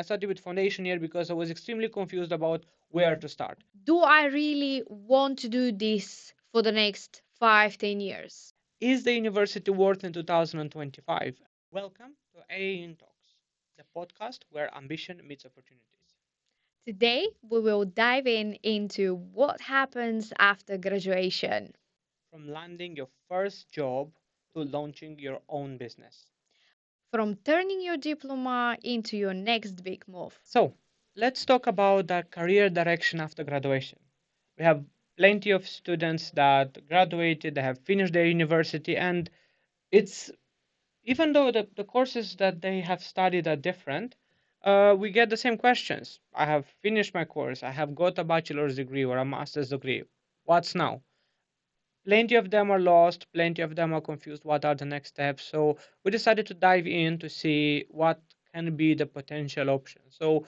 I started with foundation year because I was extremely confused about where to start. Do I really want to do this for the next 5, 10 years? Is the university worth in 2025? Welcome to AEN Talks, the podcast where ambition meets opportunities. Today, we will dive into what happens after graduation, From landing your first job to launching your own business. from turning your diploma into your next big move. So, let's talk about the career direction after graduation. We have plenty of students that graduated, they have finished their university, and it's even though the courses that they have studied are different, we get the same questions. I have finished my course, I have got a bachelor's degree or a master's degree. What's now? Plenty of them are lost, plenty of them are confused. What are the next steps? So we decided to dive in to see what can be the potential options. So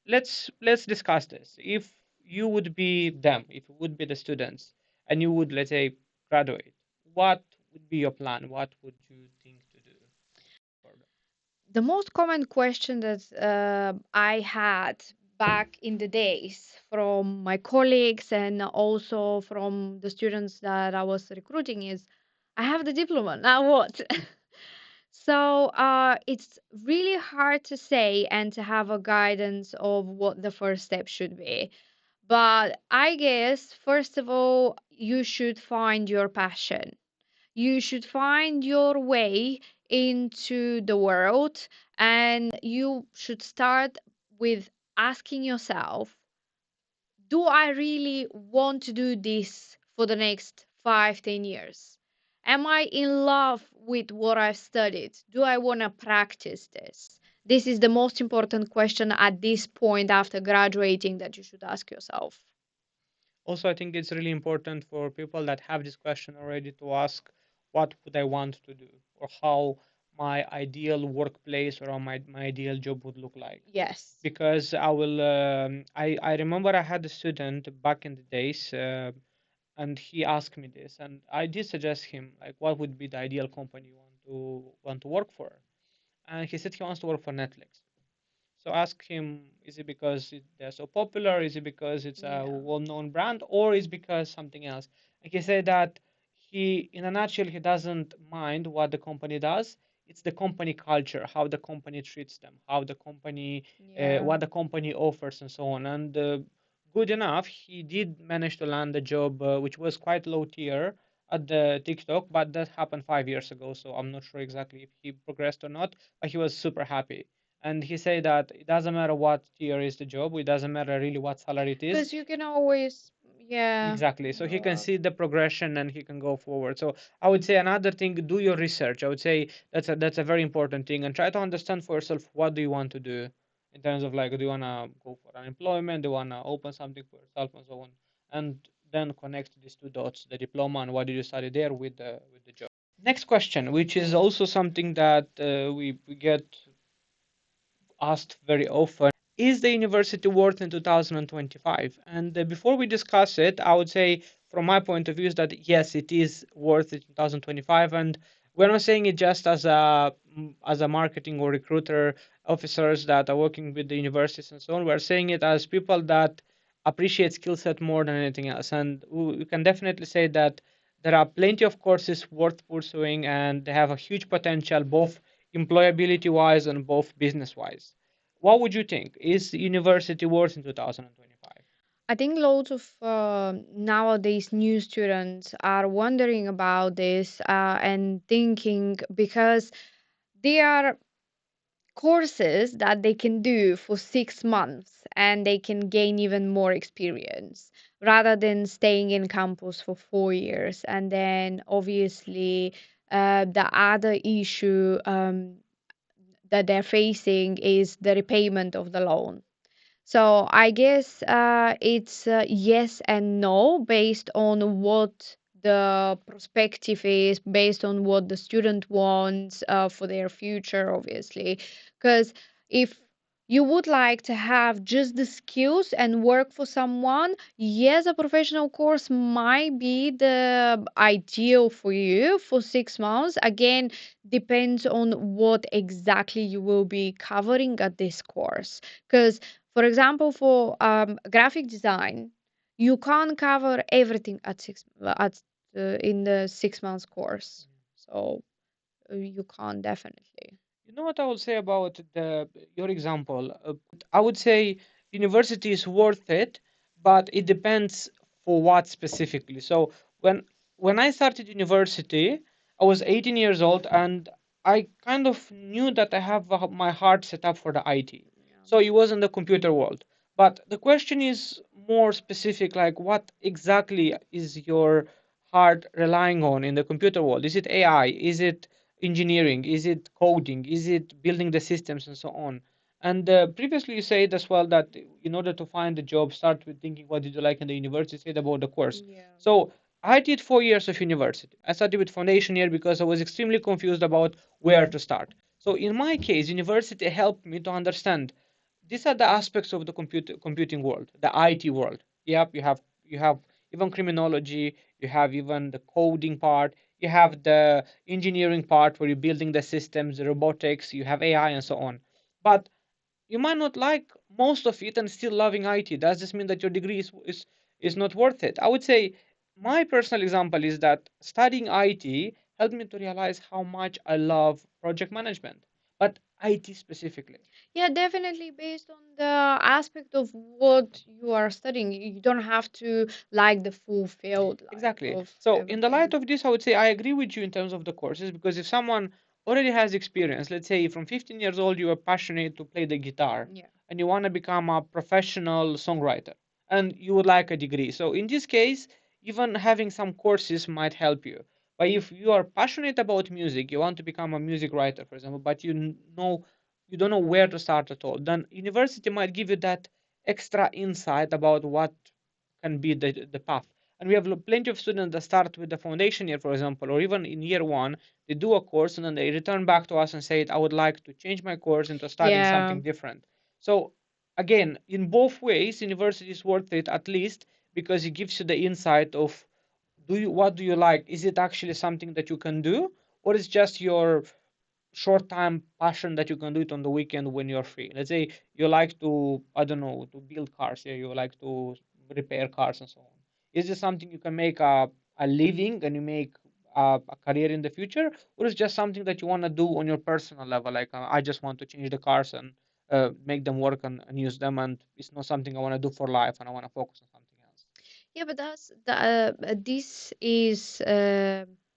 let's discuss this. If you would be them, if you would be the students, and you would, let's say, graduate, what would be your plan? What would you think to do further? The most common question that I had back in the days from my colleagues and also from the students that I was recruiting is, I have the diploma, now what? So it's really hard to say and to have a guidance of what the first step should be. But I guess, first of all, you should find your passion. You should find your way into the world, and you should start with asking yourself, do I really want to do this for the next 5, 10 years? Am I in love with what I've studied? Do I want to practice this? This is the most important question at this point after graduating that you should ask yourself. Also, I think it's really important for people that have this question already to ask, what would I want to do, or how my ideal workplace or my ideal job would look like. Yes. Because I remember I had a student back in the days, and he asked me this, and I did suggest him like what would be the ideal company you want to work for, and he said he wants to work for Netflix. So ask him, is it because they're so popular? Is it because it's a Yeah. well-known brand, or is it because something else? And he said that in a nutshell, he doesn't mind what the company does. It's the company culture, how the company treats them, Yeah. what the company offers, and so on. And good enough, he did manage to land a job, which was quite low tier at the TikTok, but that happened 5 years ago. So I'm not sure exactly if he progressed or not, but he was super happy, and he said that it doesn't matter what tier is the job, it doesn't matter really what salary it is. Because you can always, yeah, Exactly, so he go can up. see the progression and he can go forward. So I would say another thing, do your research. I would say that's a very important thing, and try to understand for yourself what do you want to do in terms of like, do you want to go for unemployment, do you want to open something for yourself, and so on, and then connect these two dots, the diploma and what did you study there with the job. Next question, which is also something that we get asked very often, is the university worth in 2025? And before we discuss it, I would say from my point of view is that yes, it is worth it in 2025, and we're not saying it just as a marketing or recruiter officers that are working with the universities and so on. We're saying it as people that appreciate skill set more than anything else, and we can definitely say that there are plenty of courses worth pursuing, and they have a huge potential both employability wise and both business wise. What would you think? Is university worth in 2025? I think loads of nowadays new students are wondering about this and thinking because they are courses that they can do for 6 months and they can gain even more experience rather than staying in campus for 4 years. And then obviously, the other issue that they're facing is the repayment of the loan. So I guess it's yes and no based on what the perspective is, based on what the student wants for their future, obviously. Because if you would like to have just the skills and work for someone, yes, a professional course might be the ideal for you for 6 months. Again, depends on what exactly you will be covering at this course. Because, for example, for graphic design, you can't cover everything in the 6 months course. So you can't definitely. You know what I would say about your example? I would say university is worth it, but it depends for what specifically. So when I started university, I was 18 years old, and I kind of knew that I have my heart set up for the IT. Yeah. So it was in the computer world. But the question is more specific, like what exactly is your heart relying on in the computer world? Is it AI? Is it engineering? Is it coding? Is it building the systems and so on? And previously, you said as well that in order to find a job, start with thinking what did you like in the university, said about the course. Yeah. So I did 4 years of university. I started with foundation year because I was extremely confused about where to start. So in my case, university helped me to understand these are the aspects of the computing world, the IT world. Yep, you have even criminology, you have even the coding part, you have the engineering part where you're building the systems, the robotics, you have AI and so on. But you might not like most of it and still loving IT. Does this mean that your degree is not worth it? I would say my personal example is that studying IT helped me to realize how much I love project management, but IT specifically. Yeah, definitely based on the aspect of what you are studying. You don't have to like the full field like Exactly. of So, in the light everything. of this, I would say I agree with you in terms of the courses because if someone already has experience, let's say from 15 years old, you are passionate to play the guitar Yeah. and you want to become a professional songwriter and you would like a degree. So, in this case, even having some courses might help you. But if you are passionate about music, you want to become a music writer, for example, but know you don't know where to start at all, then university might give you that extra insight about what can be the path. And we have plenty of students that start with the foundation year, for example, or even in year one, they do a course and then they return back to us and say, I would like to change my course into studying Yeah. something different. So again, in both ways, university is worth it at least because it gives you the insight of what do you like? Is it actually something that you can do, or is just your short time passion that you can do it on the weekend when you're free? Let's say you like to, I don't know, to build cars, yeah, you like to repair cars and so on. Is this something you can make a living and you make a career in the future, or is just something that you want to do on your personal level? Like I just want to change the cars and make them work and use them, and it's not something I want to do for life, and I want to focus on something else. Yeah, but this is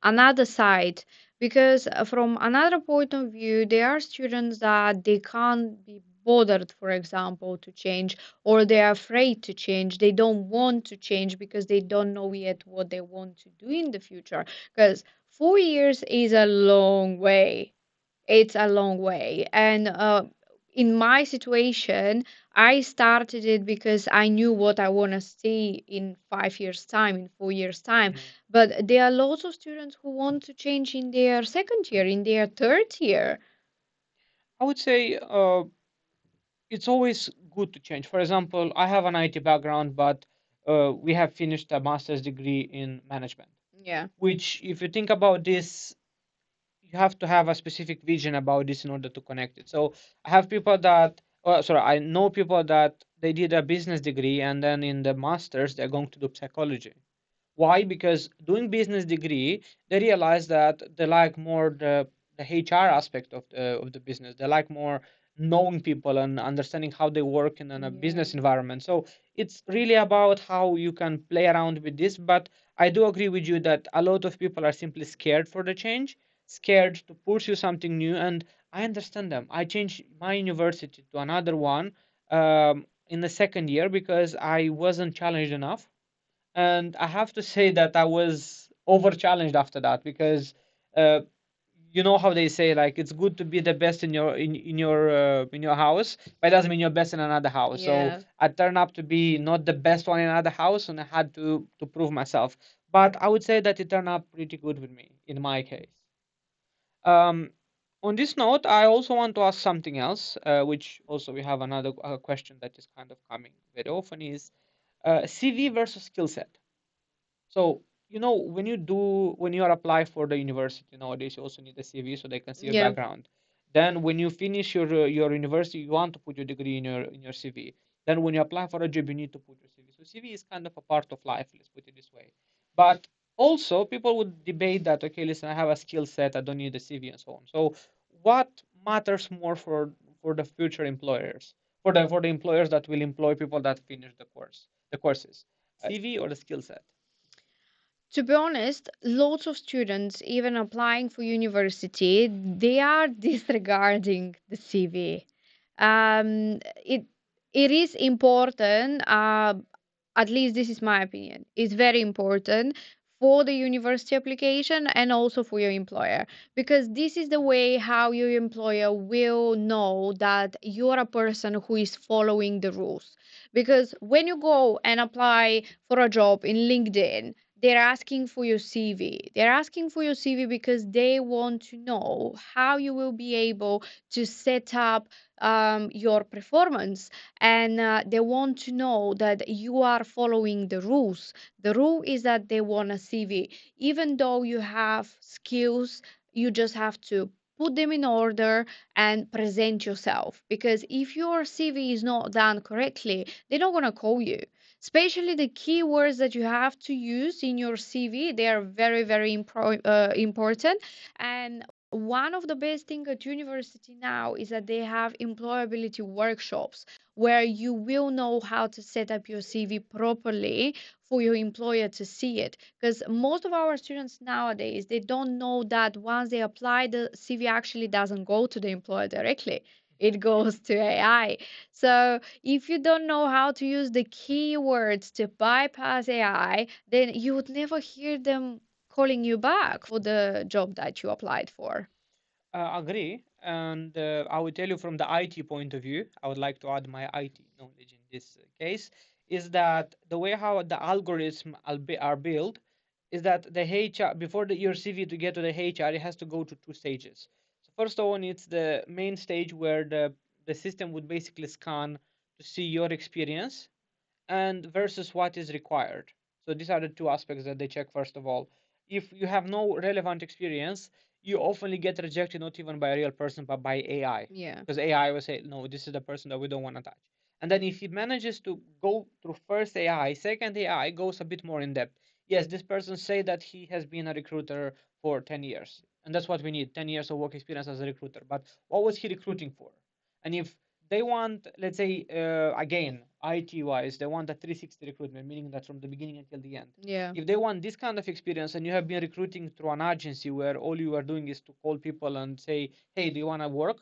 another side because from another point of view, there are students that they can't be bothered, for example, to change, or they're afraid to change. They don't want to change because they don't know yet what they want to do in the future. Because 4 years is a long way. It's a long way. And in my situation, I started it because I knew what I want to see in 5 years' time, in 4 years' time. Mhm. But there are lots of students who want to change in their second year, in their third year. I would say it's always good to change. For example, I have an IT background, but we have finished a master's degree in management, Yeah. which, if you think about this, you have to have a specific vision about this in order to connect it. So I have people that, sorry, I know people that they did a business degree and then in the masters they're going to do psychology. Why? Because doing business degree, they realize that they like more the HR aspect of the business. They like more knowing people and understanding how they work in a Yeah. business environment. So it's really about how you can play around with this. But I do agree with you that a lot of people are simply scared for the change, scared to pursue something new. And I understand them. I changed my university to another one in the second year because I wasn't challenged enough, and I have to say that I was over challenged after that because uh, you know how they say like it's good to be the best in your house, but it doesn't mean you're best in another house. So Yeah. I turned up to be not the best one in another house, and I had to prove myself. But I would say that it turned out pretty good with me in my case. Um, On this note, I also want to ask something else, which also we have another question that is kind of coming very often is CV versus skill set. So, when you are apply for the university nowadays, you also need a CV so they can see your Yeah. background. Then when you finish your university, you want to put your degree in your CV. Then when you apply for a job, you need to put your CV. So CV is kind of a part of life, let's put it this way. But also people would debate that, okay, listen, I have a skill set, I don't need a CV and so on. So what matters more for the future employers, for the employers that will employ people that finish the courses, CV or the skill set? To be honest, lots of students, even applying for university, they are disregarding the CV. It it is important. At least this is my opinion. It's very important for the university application and also for your employer, because this is the way how your employer will know that you are a person who is following the rules. Because when you go and apply for a job in LinkedIn, they're asking for your CV. They're asking for your CV because they want to know how you will be able to set up your performance, and they want to know that you are following the rules. The rule is that they want a CV. Even though you have skills, you just have to put them in order and present yourself, because if your CV is not done correctly, they're not going to call you. Especially the keywords that you have to use in your CV, they are very, very important. And one of the best thing at university now is that they have employability workshops where you will know how to set up your CV properly for your employer to see it. Because most of our students nowadays, they don't know that once they apply, the CV actually doesn't go to the employer directly. It goes to AI. So if you don't know how to use the keywords to bypass AI, then you would never hear them calling you back for the job that you applied for. Agree. And I would tell you from the IT point of view, I would like to add my IT knowledge in this case, is that the way how the algorithm are built is that the HR, before your CV to get to the HR, it has to go to two stages. So first of all, it's the main stage where the system would basically scan to see your experience and versus what is required. So these are the two aspects that they check first of all. If you have no relevant experience, you often get rejected not even by a real person but by AI, Yeah. because AI will say no, this is the person that we don't want to touch. And then if he manages to go through first AI, second AI goes a bit more in depth. Yes, this person say that he has been a recruiter for 10 years, and that's what we need, 10 years of work experience as a recruiter. But what was he recruiting for? And if they want, let's say, again, IT wise, they want a 360 recruitment, meaning that from the beginning until the end. Yeah. If they want this kind of experience and you have been recruiting through an agency where all you are doing is to call people and say, hey, do you want to work?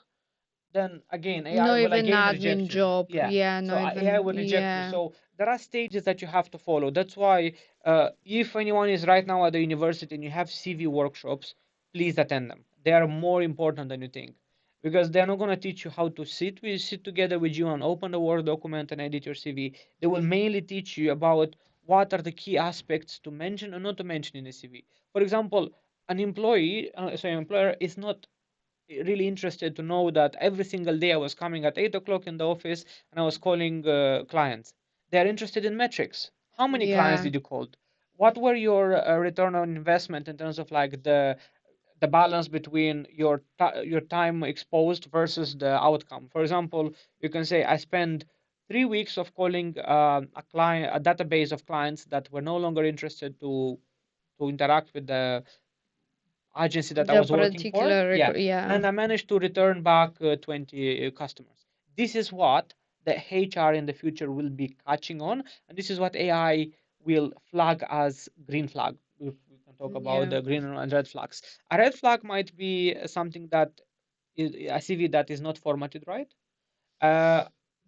Then again, AI No will even again reject admin you. job. Yeah. Yeah, So no AI even, will reject you. yeah. So there are stages that you have to follow. That's why if anyone is right now at the university and you have CV workshops, please attend them. They are more important than you think, because they're not going to teach you how to sit together with you and open the Word document and edit your CV. They will mainly teach you about what are the key aspects to mention or not to mention in a CV. For example, an employer is not really interested to know that every single day I was coming at 8 o'clock in the office and I was calling clients. They are interested in metrics. How many clients Yeah. did you call? What were your return on investment in terms of like the balance between your time exposed versus the outcome? For example, you can say I spend 3 weeks of calling a database of clients that were no longer interested to interact with the agency that I The was working for. particular Yeah, yeah. and I managed to return back 20 customers. This is what the HR in the future will be catching on, and this is what AI will flag as green flag. If we can talk about Yeah. the green and red flags. A red flag might be something that is a CV that is not formatted right. Uh,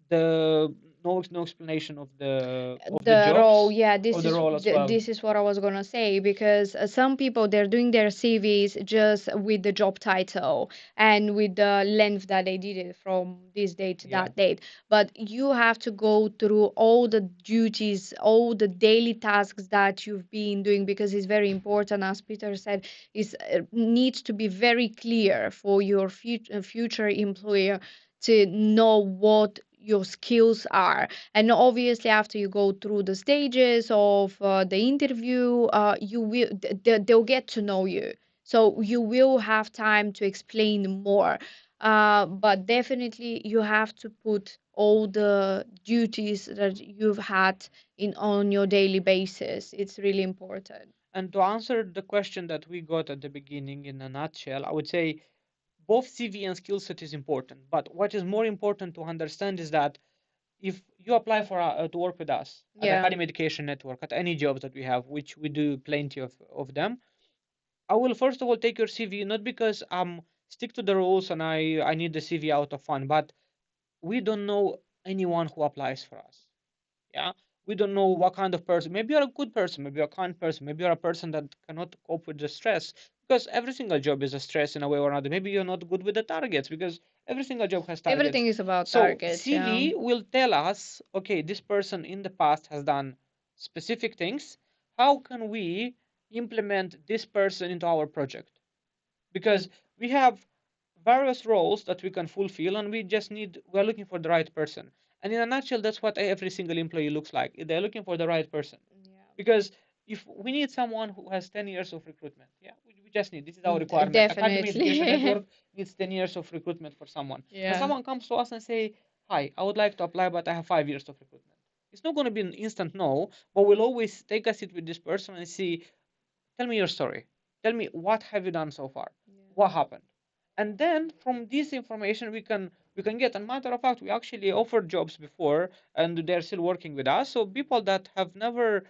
the no explanation of the The role, jobs yeah, of the role as well. this is what I was gonna say, because some people, they're doing their CVs just with the job title and with the length that they did it from this date to Yeah. that date. But you have to go through all the duties, all the daily tasks that you've been doing, because it's very important, as Peter said, is needs to be very clear for your future employer to know what your skills are. And obviously, after you go through the stages of the interview, you will they'll get to know you, so you will have time to explain more. But definitely, you have to put all the duties that you've had in on your daily basis. It's really important. And to answer the question that we got at the beginning in a nutshell, I would say both CV and skill set is important. But what is more important to understand is that if you apply for to work with us at Yeah. Academy Education Network, at any jobs that we have, which we do plenty of them, I will first of all take your CV, not because stick to the rules and I need the CV out of fun, but we don't know anyone who applies for us. Yeah, we don't know what kind of person. Maybe you're a good person, maybe you're a kind person, maybe you're a person that cannot cope with the stress, because every single job is a stress in a way or another. Maybe you're not good with the targets, because every single job has targets. Everything is about So targets. Yeah. CV will tell us, okay, this person in the past has done specific things. How can we implement this person into our project? Because we have various roles that we can fulfill, and we're looking for the right person. And in a nutshell, that's what every single employee looks like. They're looking for the right person. Yeah. Because if we need someone who has 10 years of recruitment, yeah, we just need, this is our requirement. Academy Education Definitely. Network needs 10 years of recruitment for someone. And Yeah. someone comes to us and say, hi, I would like to apply, but I have 5 years of recruitment. It's not going to be an instant no, but we'll always take a sit with this person and see, tell me your story. Tell me, what have you done so far? What happened? And then from this information we can get. And matter of fact, we actually offered jobs before, and they're still working with us. So people that have never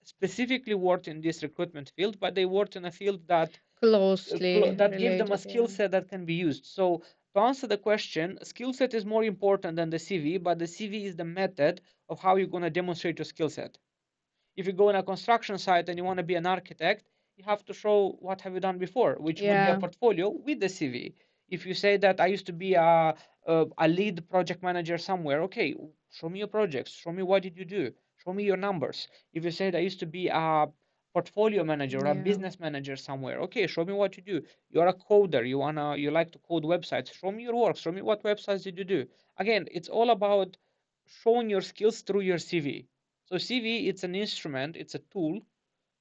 specifically worked in this recruitment field, but they worked in a field that Closely that gave them a related, skill yeah. set that can be used. So to answer the question, skill set is more important than the CV, but the CV is the method of how you're going to demonstrate your skill set. If you go on a construction site and you want to be an architect, you have to show what have you done before, which would be a Yeah. portfolio with the CV. If you say that I used to be a lead project manager somewhere, okay, show me your projects, show me what did you do, show me your numbers. If you said I used to be a portfolio manager or a Yeah. business manager somewhere, okay, show me what you do. You're a coder, you like to code websites, show me your work, show me what websites did you do. Again, it's all about showing your skills through your CV. So CV, it's an instrument, it's a tool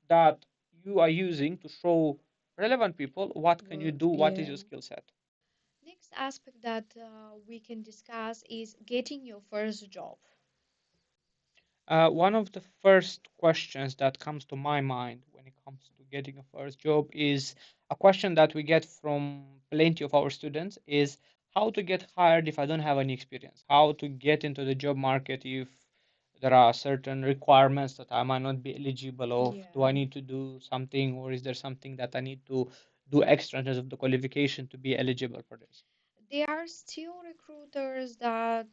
that you are using to show relevant people what can you Well, do, what is yeah. your skill set. Next aspect that we can discuss is getting your first job. One of the first questions that comes to my mind when it comes to getting a first job is a question that we get from plenty of our students is how to get hired if I don't have any experience, how to get into the job market if there are certain requirements that I might not be eligible of. Do I Yeah. need to do something, or is there something that I need to do extra in terms of the qualification to be eligible for this? There are still recruiters that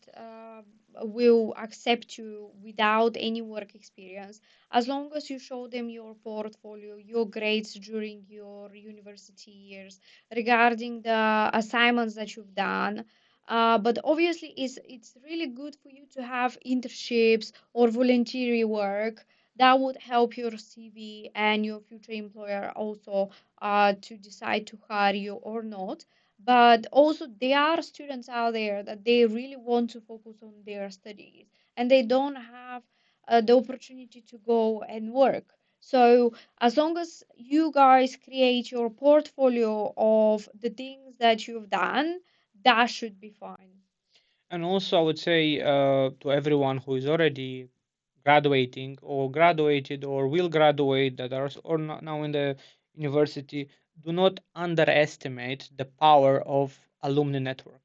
will accept you without any work experience, as long as you show them your portfolio, your grades during your university years, regarding the assignments that you've done. But obviously, it's really good for you to have internships or voluntary work that would help your CV and your future employer also to decide to hire you or not. But also, there are students out there that they really want to focus on their studies and they don't have the opportunity to go and work. So as long as you guys create your portfolio of the things that you've done, that should be fine. And also, I would say to everyone who is already graduating or graduated or will graduate that are or not now in the university, do not underestimate the power of alumni network.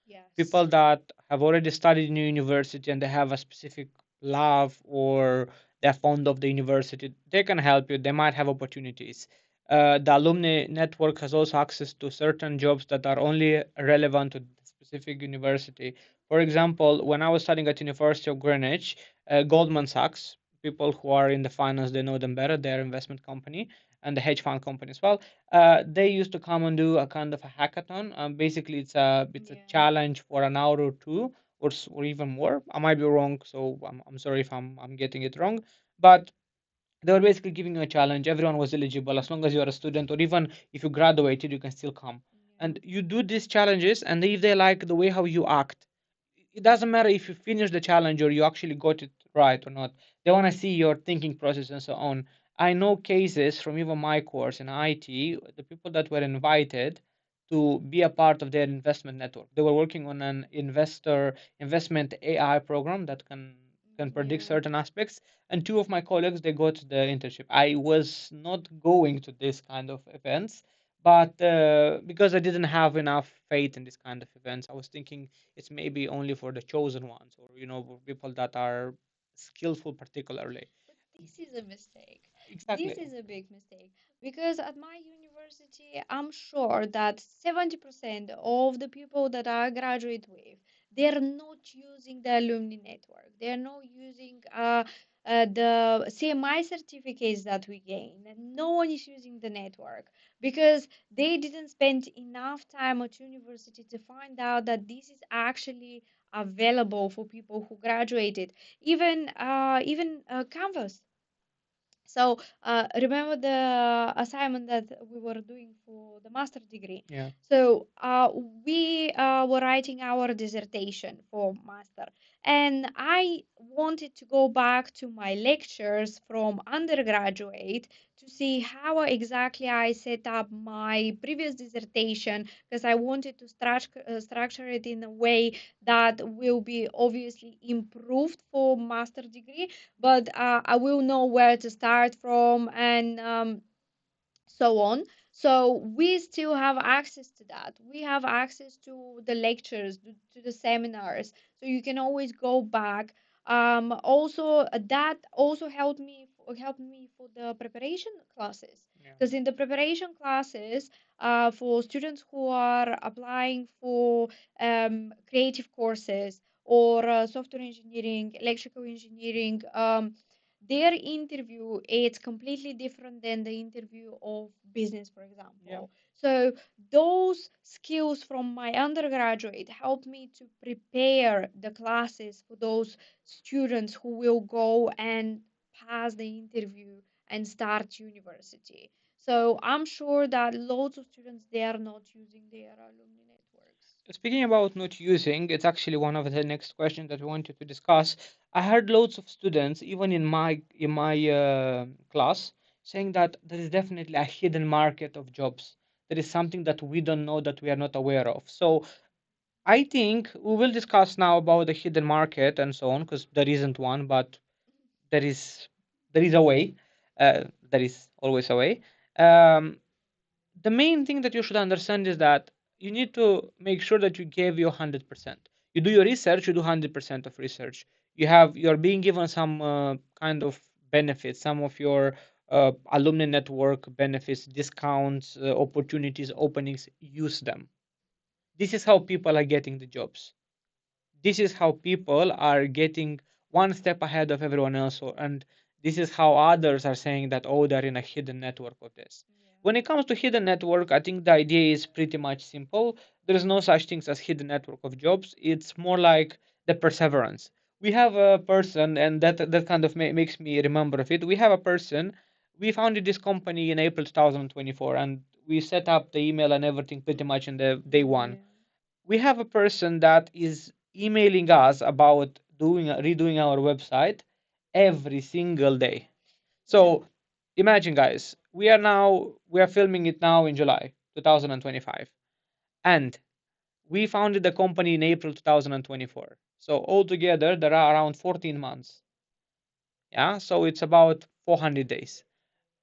Yes. People that have already studied in university and they have a specific love or they're fond of the university, they can help you. They might have opportunities. The alumni network has also access to certain jobs that are only relevant to the specific university. For example, when I was studying at University of Greenwich, Goldman Sachs, people who are in the finance, they know them better. They're investment company and the hedge fund company as well. They used to come and do a kind of a hackathon. Basically, it's a Yeah. challenge for an hour or two, or even more. I might be wrong, so I'm sorry if I'm getting it wrong. But they were basically giving you a challenge. Everyone was eligible as long as you're a student, or even if you graduated, you can still come. And you do these challenges, and if they like the way how you act, it doesn't matter if you finish the challenge or you actually got it right or not. They want to see your thinking process and so on. I know cases from even my course in IT, the people that were invited to be a part of their investment network. They were working on an investment AI program that can predict Yeah. certain aspects. And two of my colleagues, they got the internship. I was not going to this kind of events, but because I didn't have enough faith in this kind of events, I was thinking it's maybe only for the chosen ones, or for people that are skillful particularly. But this is a mistake. This Exactly. is a big mistake because at my university, I'm sure that 70% of the people that I graduate with, they're not using the alumni network. They're not using the CMI certificates that we gain. And no one is using the network because they didn't spend enough time at university to find out that this is actually available for people who graduated, even Canvas. So remember the assignment that we were doing for the master degree. Yeah. So we were writing our dissertation for master, and I wanted to go back to my lectures from undergraduate to see how exactly I set up my previous dissertation because I wanted to structure it in a way that will be obviously improved for master degree, but I will know where to start from and so on. So we still have access to that. We have access to the lectures, to the seminars, so you can always go back. Also, that also helped me for the preparation classes, Yeah. because in the preparation classes, for students who are applying for creative courses or software engineering, electrical engineering, their interview it's completely different than the interview of business, for Yeah. example. So those skills from my undergraduate helped me to prepare the classes for those students who will go and pass the interview and start university. So I'm sure that lots of students they are not using their alumni networks. Speaking about not using, it's actually one of the next questions that we wanted to discuss. I heard loads of students, even in my class, saying that there is definitely a hidden market of jobs. There is something that we don't know that we are not aware of. So I think we will discuss now about the hidden market and so on, because there isn't one, but there is there is a way. There is always a way. Um, the main thing that you should understand is that you need to make sure that you give your 100%. You do your research, you do 100% of research. You're being given some kind of benefits, some of your alumni network benefits, discounts, opportunities, openings. Use them. This is how people are getting the jobs. This is how people are getting one step ahead of everyone else, and this is how others are saying that, oh, they're in a hidden network of this. When it comes to hidden network, I think the idea is pretty much simple. There is no such things as hidden network of jobs. It's more like the perseverance. We have a person, and that kind of makes me remember of it. We have a person. We founded this company in April 2024, and we set up the email and everything pretty much in the day one. Yeah. We have a person that is emailing us about redoing our website every single day. Yeah. So imagine, guys, we are filming it now in July 2025, and we founded the company in April 2024. So altogether there are around 14 months. Yeah, so it's about 400 days.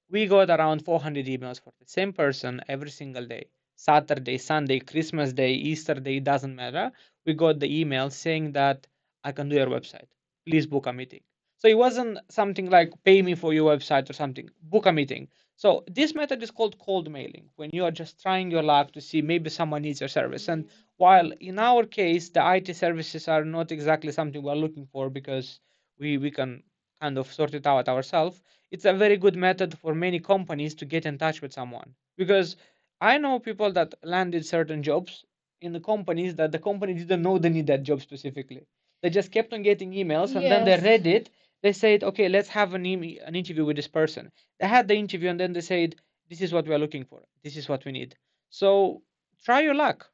We got around 400 emails for the same person every single day. Saturday, Sunday, Christmas Day, Easter Day, doesn't matter. We got the email saying that I can do your website. Please book a meeting. So it wasn't something like pay me for your website or something, book a meeting. So this method is called cold mailing, when you are just trying your luck to see maybe someone needs your service. And while in our case, the IT services are not exactly something we're looking for, because we can kind of sort it out ourselves, it's a very good method for many companies to get in touch with someone. Because I know people that landed certain jobs in the companies that the company didn't know they need that job specifically. They just kept on getting emails, and then they Yes. read it. They said, okay, let's have an interview with this person. They had the interview, and then they said, this is what we are looking for. This is what we need. So try your luck.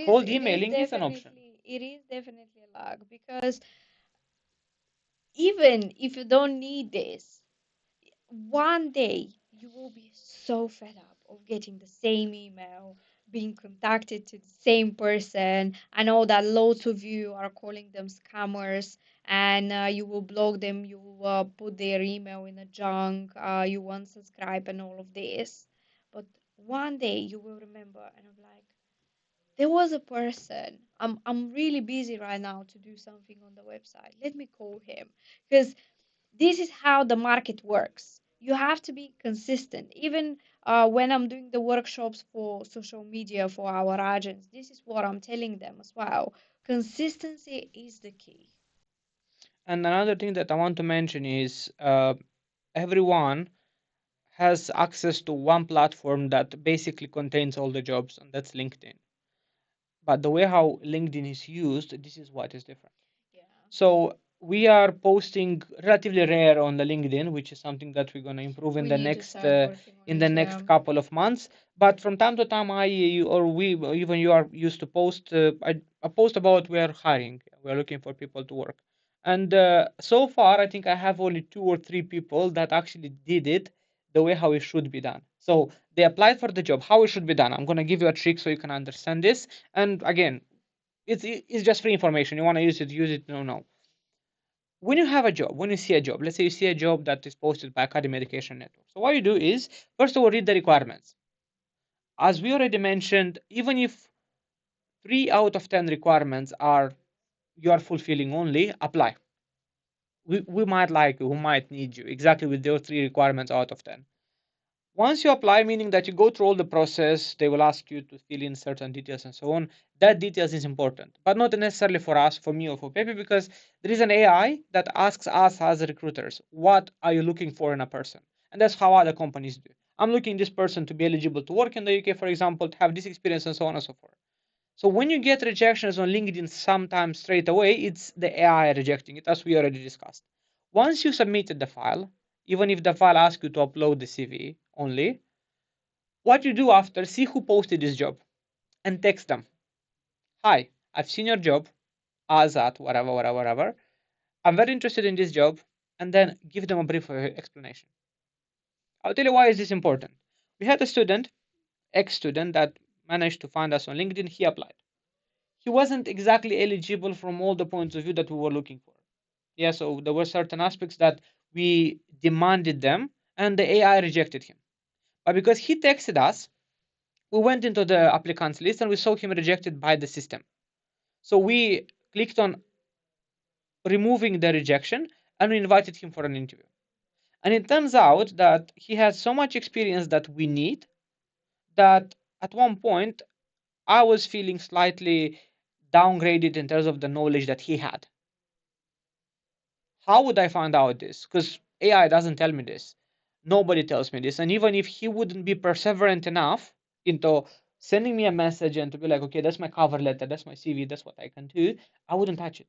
Cold emailing is an option. It is definitely a luck, because even if you don't need this, one day you will be so fed up of getting the same email, being contacted to the same person. I know that lots of you are calling them scammers, and you will block them, you will put their email in a junk, you won't subscribe, and all of this. But one day you will remember, and I'm like, there was a person. I'm really busy right now to do something on the website. Let me call him, because this is how the market works. You have to be consistent. Even when I'm doing the workshops for social media for our agents, this is what I'm telling them as well. Consistency is the key. And another thing that I want to mention is everyone has access to one platform that basically contains all the jobs, and that's LinkedIn. But the way how LinkedIn is used, this is what is different. Yeah. So we are posting relatively rare on the LinkedIn, which is something that we're gonna improve We need to start working on in the it. next Yeah. couple of months. But from time to time, or we, or even you are used to post a post about we are hiring, we are looking for people to work. And so far, I think I have only 2 or 3 people that actually did it the way how it should be done. So they applied for the job, how it should be done. I'm gonna give you a trick so you can understand this. And again, it's just free information. You want to use it. No, no. When you have a job, when you see a job, let's say you see a job that is posted by Academy Education Network. So what you do is, first of all, read the requirements. As we already mentioned, even if 3 out of 10 requirements are you are fulfilling only, apply. We might like you, we might need you exactly with those 3 requirements out of 10. Once you apply, meaning that you go through all the process, they will ask you to fill in certain details and so on. That details is important, but not necessarily for us, for me, or for Pepe, because there is an AI that asks us as recruiters, what are you looking for in a person? And that's how other companies do. I'm looking this person to be eligible to work in the UK, for example, to have this experience and so on and so forth. So when you get rejections on LinkedIn sometimes straight away, it's the AI rejecting it, as we already discussed. Once you submitted the file, even if the file asks you to upload the CV only, what you do after, see who posted this job and text them. Hi, I've seen your job as at whatever, whatever, whatever. I'm very interested in this job, and then give them a brief explanation. I'll tell you why is this important. We had a student, ex-student, that managed to find us on LinkedIn. He applied. He wasn't exactly eligible from all the points of view that we were looking for. Yeah, so there were certain aspects that we demanded them, and the AI rejected him. But because he texted us, we went into the applicants list and we saw him rejected by the system. So we clicked on removing the rejection and we invited him for an interview. And it turns out that he has so much experience that we need that at one point I was feeling slightly downgraded in terms of the knowledge that he had. How would I find out this? Because AI doesn't tell me this. Nobody tells me this. And even if he wouldn't be perseverant enough into sending me a message and to be like, okay, that's my cover letter, that's my CV, that's what I can do, I wouldn't touch it.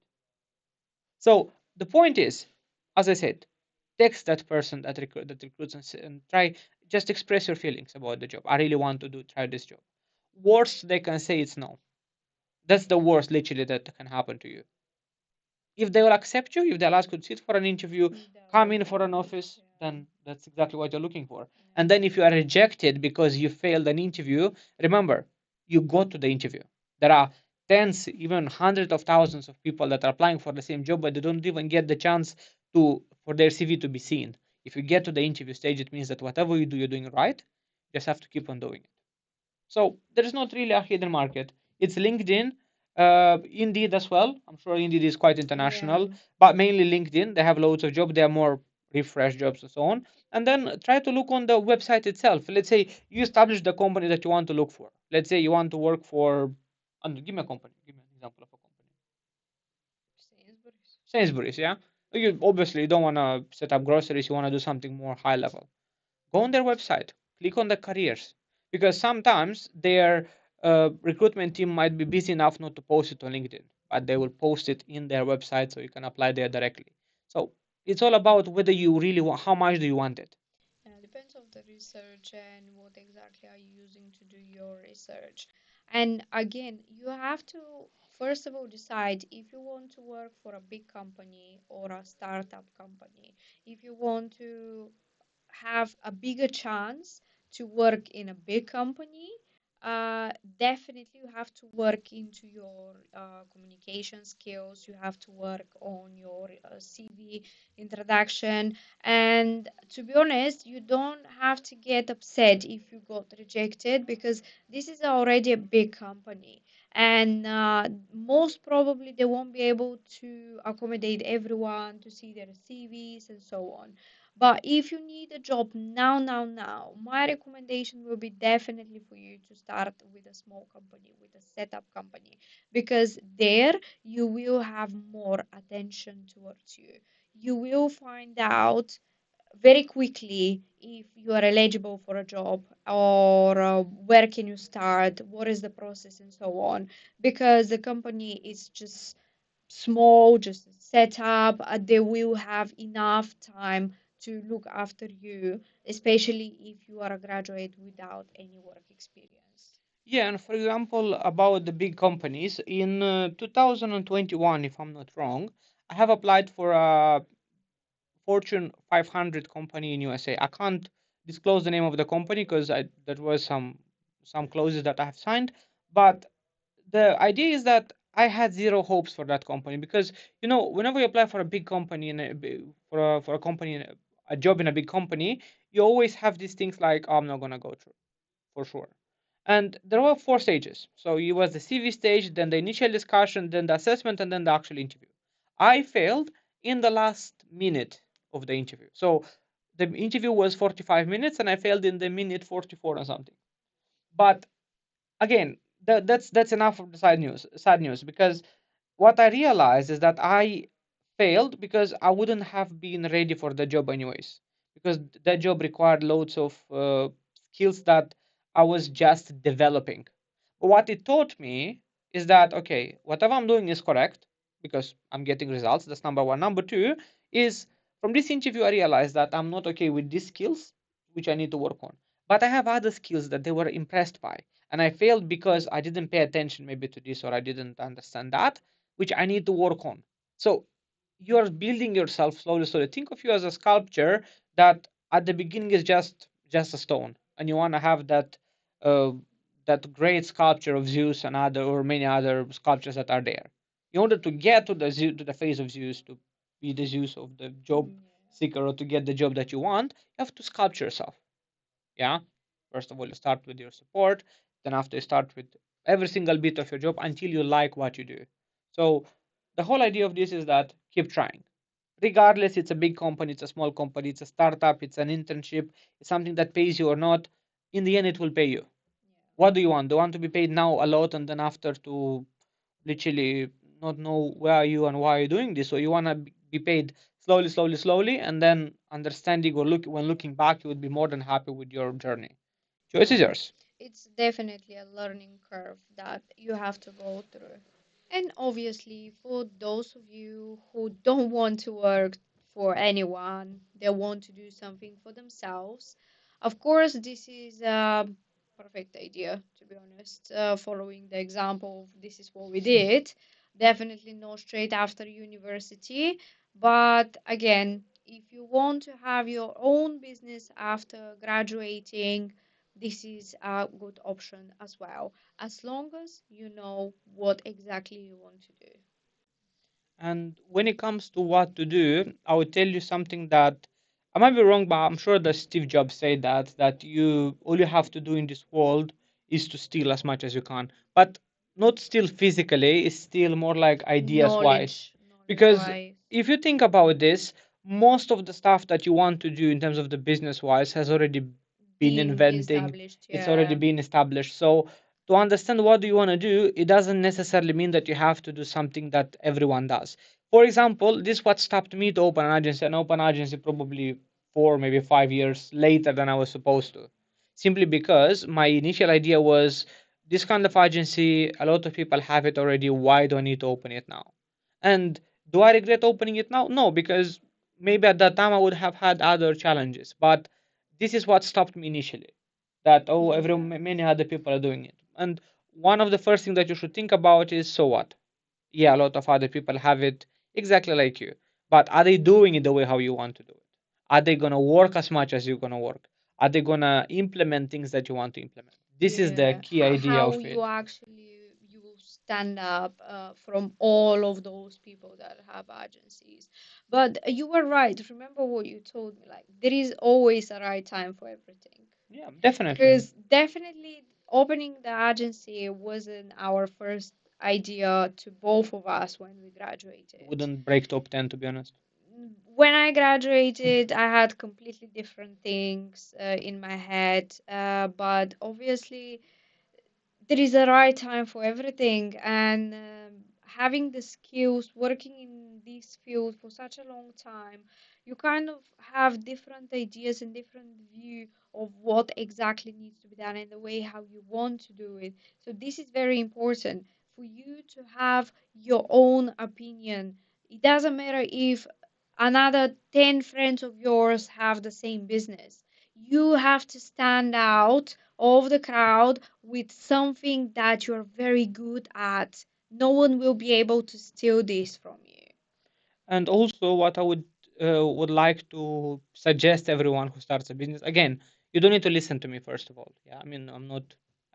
So the point is, as I said, text that person that recruits and try just express your feelings about the job. I really want to try this job. Worst they can say it's no. That's the worst literally that can happen to you. If they will accept you, if they'll ask you to sit for an interview, come in for an office, then that's exactly what you're looking for. And then if you are rejected because you failed an interview, remember, you go to the interview. There are tens, even hundreds of thousands of people that are applying for the same job, but they don't even get the chance for their CV to be seen. If you get to the interview stage, it means that whatever you do, you're doing right. You just have to keep on doing it. So there is not really a hidden market. It's LinkedIn. Indeed as well. I'm sure Indeed is quite Yeah. international, but mainly LinkedIn. They have loads of jobs. They are more refresh jobs and so on. And then try to look on the website itself. Let's say you establish the company that you want to look for. Let's say you want to work for, give me a company. Give me an example of a company. Sainsbury's. Sainsbury's, yeah. You obviously don't want to set up groceries. You want to do something more high level. Go on their website, click on the careers, because sometimes their recruitment team might be busy enough not to post it on LinkedIn, but they will post it in their website so you can apply there directly. So it's all about whether you really want, how much do you want it. Yeah, depends of the research and what exactly are you using to do your research. And again, you have to first of all decide if you want to work for a big company or a startup company. If you want to have a bigger chance to work in a big company, uh, definitely you have to work into your communication skills. You have to work on your CV introduction. And to be honest, you don't have to get upset if you got rejected because this is already a big company. And most probably they won't be able to accommodate everyone to see their CVs and so on. But if you need a job now, my recommendation will be definitely for you to start with a small company, with a setup company, because there you will have more attention towards you. You will find out very quickly if you are eligible for a job or where can you start, what is the process, and so on, because the company is just small, just set up, they will have enough time to look after you, especially if you are a graduate without any work experience. Yeah, and for example, about the big companies, in 2021, if I'm not wrong, I have applied for a Fortune 500 company in USA. I can't disclose the name of the company because that was some clauses that I have signed. But the idea is that I had zero hopes for that company because whenever you apply for a big company and for a company a job in a big company, you always have these things like, oh, I'm not gonna go through for sure. And there were four stages. So it was the CV stage, then the initial discussion, then the assessment, and then the actual interview. I failed in the last minute of the interview. So the interview was 45 minutes, and I failed in the minute 44 or something. But again, that's enough of the side news. Sad news, because what I realized is that I failed because I wouldn't have been ready for the job anyways. Because that job required loads of skills that I was just developing. But what it taught me is that okay, whatever I'm doing is correct because I'm getting results. That's number one. Number two is from this interview I realized that I'm not okay with these skills, which I need to work on. But I have other skills that they were impressed by, and I failed because I didn't pay attention maybe to this or I didn't understand that, which I need to work on. So you're building yourself slowly, slowly. Think of you as a sculpture that at the beginning is just a stone, and you want to have uh, that great sculpture of Zeus and other or many other sculptures that are there. In order to get to the face of Zeus, to be the Zeus of the job Yeah. seeker, or to get the job that you want, you have to sculpture yourself. Yeah. First of all, you start with your support. Then after you start with every single bit of your job until you like what you do. So the whole idea of this is that keep trying. Regardless, it's a big company, it's a small company, it's a startup, it's an internship, it's something that pays you or not. In the end, it will pay you. What do you want? Do you want to be paid now a lot and then after to literally not know where are you and why are you doing this? Or you want to be paid slowly, slowly, slowly, and then understanding or when looking back, you would be more than happy with your journey. Choice is Yeah, yours. it's definitely a learning curve that you have to go through. And obviously, for those of you who don't want to work for anyone, they want to do something for themselves, of course, this is a perfect idea, to be honest. Following the example, of this is what we did. Definitely not straight after university. But again, if you want to have your own business after graduating, this is a good option as well, as long as you know what exactly you want to do. And when it comes to what to do, I would tell you something that I might be wrong, but I'm sure that Steve Jobs said that you all you have to do in this world is to steal as much as you can. But not still physically, it's still more like ideas wise. knowledge Because wise. if you think about this, most of the stuff that you want to do in terms of the business wise has already been Being inventing, established, it's already yeah. been established. So to understand what do you want to do, it doesn't necessarily mean that you have to do something that everyone does. For example, this is what stopped me to open an agency, and open agency probably 4, maybe 5 years later than I was supposed to. Simply because my initial idea was this kind of agency, a lot of people have it already. Why do I need to open it now? And do I regret opening it now? No, because maybe at that time I would have had other challenges. But this is what stopped me initially. That oh, Yeah. many other people are doing it. And one of the first things that you should think about is so what? Yeah, a lot of other people have it exactly like you. But are they doing it the way how you want to do it? Are they gonna work as much as you're gonna work? Are they gonna implement things that you want to implement? This is the Yeah, key idea how of you it. actually you stand up from all of those people that have agencies. But you were right. Remember what you told me. Like there is always a right time for everything. Yeah, definitely. Because definitely opening the agency wasn't our first idea to both of us when we graduated. Wouldn't break top 10 to be honest. When I graduated, I had completely different things in my head, but obviously there is a right time for everything, and having the skills working in this field for such a long time, you kind of have different ideas and different view of what exactly needs to be done and the way how you want to do it. So this is very important for you to have your own opinion. It doesn't matter if another 10 friends of yours have the same business. You have to stand out of the crowd with something that you're very good at. No one will be able to steal this from you. And also, what I would like to suggest everyone who starts a business, again, you don't need to listen to me first of all. Yeah, I mean, I'm not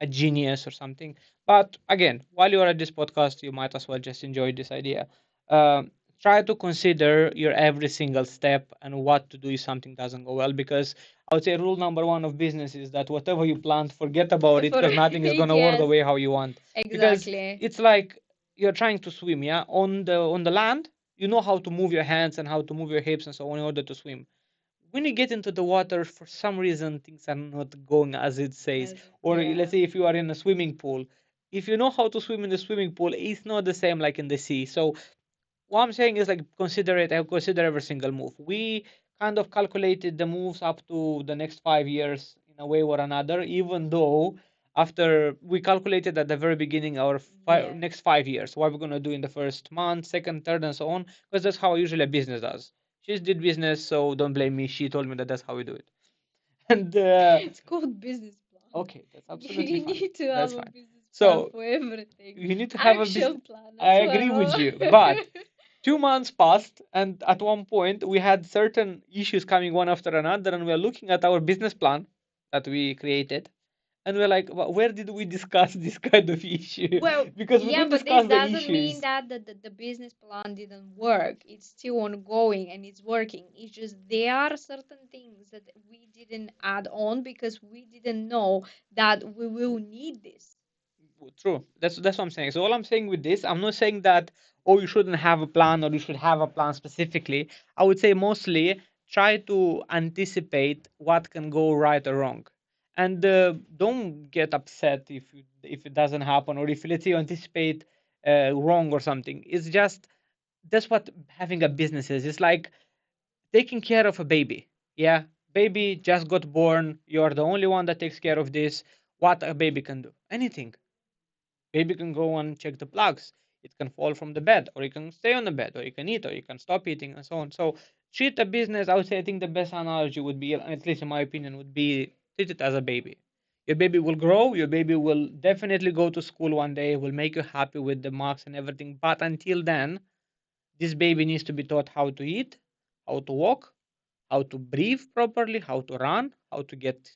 a genius or something, but again, while you're at this podcast, you might as well just enjoy this idea. Um, Try to consider your every single step and what to do if something doesn't go well, because I would say rule number one of business is that whatever you plant, forget about it, For because nothing is gonna work the yes, way how you want. Because exactly. it's like you're trying to swim, yeah, on the land you know how to move your hands and how to move your hips and so on in order to swim. When you get into the water, for some reason, things are not going as it says. As Or let's yeah. say if you are in a swimming pool, if you know how to swim in the swimming pool, it's not the same like in the sea. So what I'm saying is like consider it. I consider every single move. We kind of calculated the moves up to the next 5 years in a way or another, even though after we calculated at the very beginning our Yeah. next 5 years, what we're gonna do in the first month, second, third, and so on, because that's how usually a business does. She did business, so don't blame me. She told me that that's how we do it. And It's called business plan. okay, that's absolutely You fine. need to have That's a fine. business plan So for everything. you need to have a business. Action plan I as agree with well. you, but 2 months passed, and at one point we had certain issues coming one after another, and we're looking at our business plan that we created, and we're like, Where did we discuss this kind of issue?" Well, Because we yeah, didn't but this discuss the doesn't mean issues. that the business plan didn't work. It's still ongoing and it's working. It's just there are certain things that we didn't add on because we didn't know that we will need this. True. That's what I'm saying. So all I'm saying with this, I'm not saying that oh you shouldn't have a plan or you should have a plan specifically. I would say mostly try to anticipate what can go right or wrong, and don't get upset if it doesn't happen or if let's say you anticipate wrong or something. It's just that's what having a business is. It's like taking care of a baby. Yeah, baby just got born. You're the only one that takes care of this. What a baby can do, anything. Baby can go and check the plugs. It can fall from the bed, or you can stay on the bed, or you can eat, or you can stop eating, and so on. So treat a business. I would say I think the best analogy would be, at least in my opinion, would be treat it as a baby. Your baby will grow. Your baby will definitely go to school one day. Will make you happy with the marks and everything. But until then, this baby needs to be taught how to eat, how to walk, how to breathe properly, how to run, how to get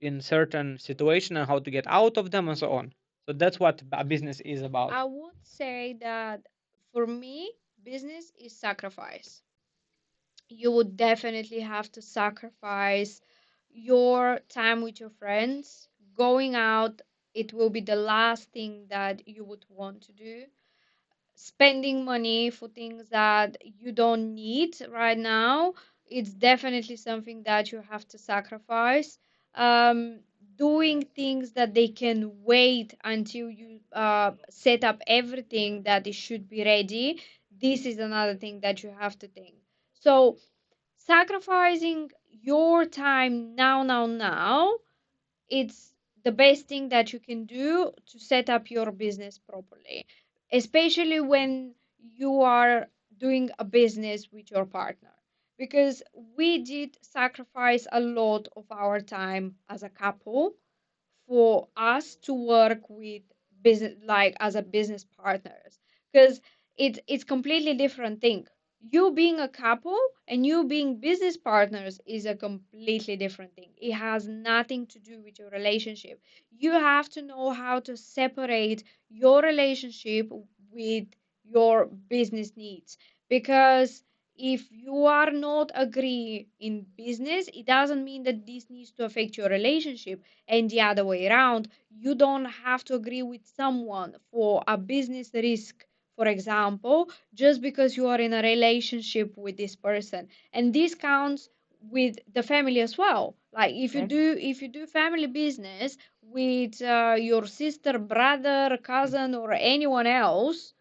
in certain situation and how to get out of them and so on. So that's what a business is about. I would say that for me, business is sacrifice. You would definitely have to sacrifice your time with your friends, going out. it will be the last thing that you would want to do. Spending money for things that you don't need right now, it's definitely something that you have to sacrifice. um, Doing things that they can wait until you set up everything that it should be ready, this is another thing that you have to think. So sacrificing your time now, it's the best thing that you can do to set up your business properly, especially when you are doing a business with your partner. Because we did sacrifice a lot of our time as a couple for us to work with business, like as a business partners, because it's completely different thing. You being a couple and you being business partners is a completely different thing. It has nothing to do with your relationship. You have to know how to separate your relationship with your business needs, because if you are not agree in business, it doesn't mean that this needs to affect your relationship, and the other way around. You don't have to agree with someone for a business risk, for example, just because you are in a relationship with this person. And this counts with the family as well. Like Okay. if you do family business with your sister, brother, cousin, or anyone else,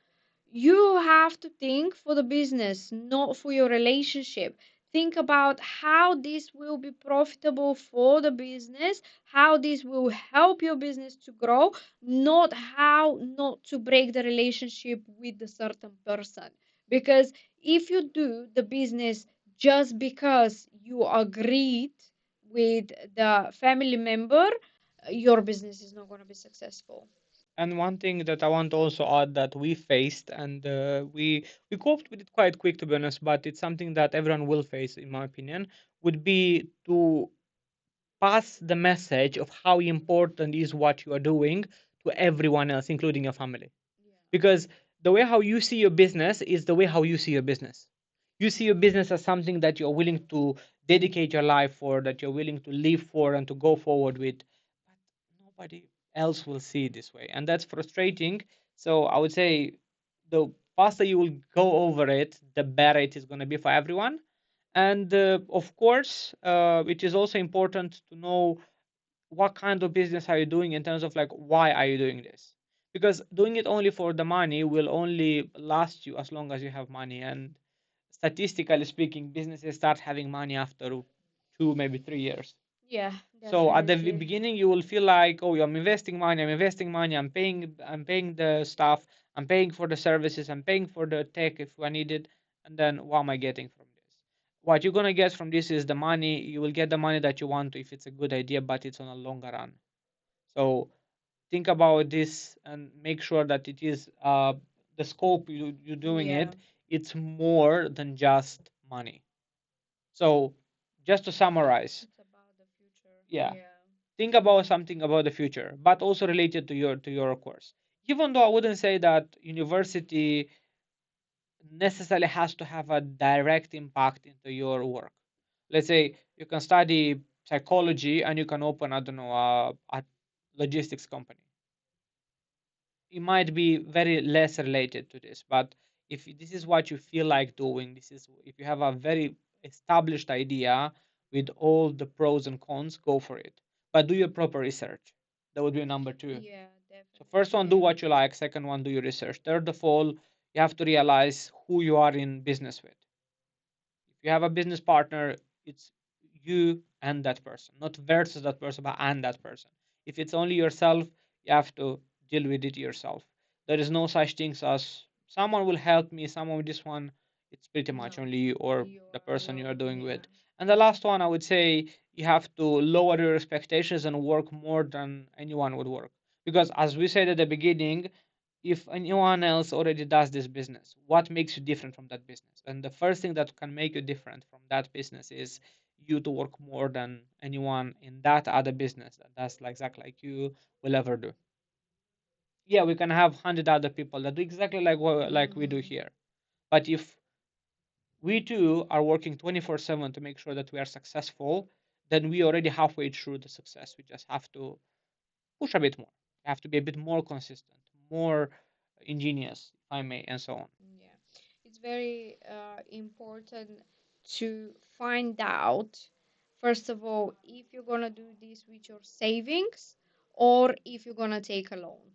you have to think for the business, not for your relationship. Think about how this will be profitable for the business, how this will help your business to grow, not how not to break the relationship with a certain person. Because if you do the business just because you agreed with the family member, your business is not going to be successful. And one thing that I want to also add that we faced, and we coped with it quite quick, to be honest, but it's something that everyone will face, in my opinion, would be to pass the message of how important is what you are doing to everyone else, including your family. Because the way how you see your business is the way how you see your business. You see your business as something that you're willing to dedicate your life for, that you're willing to live for and to go forward with. But nobody else will see it this way. And that's frustrating. So I would say the faster you will go over it, the better it is going to be for everyone. And of course, it is also important to know what kind of business are you doing in terms of like why are you doing this, because doing it only for the money will only last you as long as you have money, and statistically speaking businesses start having money after 2 maybe 3 years. Yeah, So at the definitely. beginning you will feel like, oh, I'm investing money, I'm paying the staff, I'm paying for the services, I'm paying for the tech if I need it, and then what am I getting from this? What you're gonna get from this is the money. You will get the money that you want if it's a good idea, but it's on a longer run. So think about this and make sure that it is the scope you're doing Yeah, it. It's more than just money. So just to summarize, it's about the future. yeah, Yeah. think about something about the future, but also related to your course. Even though I wouldn't say that university necessarily has to have a direct impact into your work. Let's say you can study psychology and you can open, I don't know, a logistics company. It might be very less related to this, but if this is what you feel like doing, this is if you have a very established idea with all the pros and cons, go for it. But do your proper research. That would be number two. Yeah, So first one, definitely. do what you like. Second one, do your research. Third of all, you have to realize who you are in business with. If you have a business partner, it's you and that person, not versus that person, but and that person. If it's only yourself, you have to deal with it yourself. There is no such things as someone will help me, someone with this one. It's pretty much No, only you or you the are person you are alone. doing Yeah. with. And the last one, I would say you have to lower your expectations and work more than anyone would work. Because as we said at the beginning, if anyone else already does this business, what makes you different from that business? And the first thing that can make you different from that business is you to work more than anyone in that other business that does like exactly like you will ever do. Yeah, we can have 100 other people that do exactly like what like we do Mm-hmm. here, but if we too are working 24/7 to make sure that we are successful, then we already halfway through the success. We just have to push a bit more. have to be a bit more consistent, more ingenious, if I may, and so on. Yeah, it's very important to find out, first of all, if you're gonna do this with your savings or if you're gonna take a loan.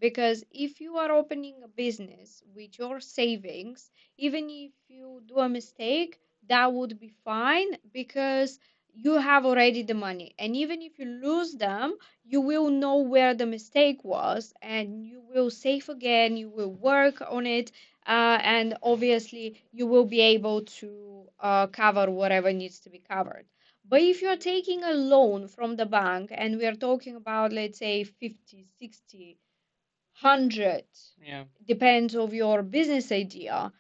Because if you are opening a business with your savings, even if you do a mistake, that would be fine because you have already the money. And even if you lose them, you will know where the mistake was and you will save again, you will work on it, and obviously you will be able to cover whatever needs to be covered. But if you're taking a loan from the bank and we are talking about, let's say, 50, 60, 100, Yeah, depends of your business idea.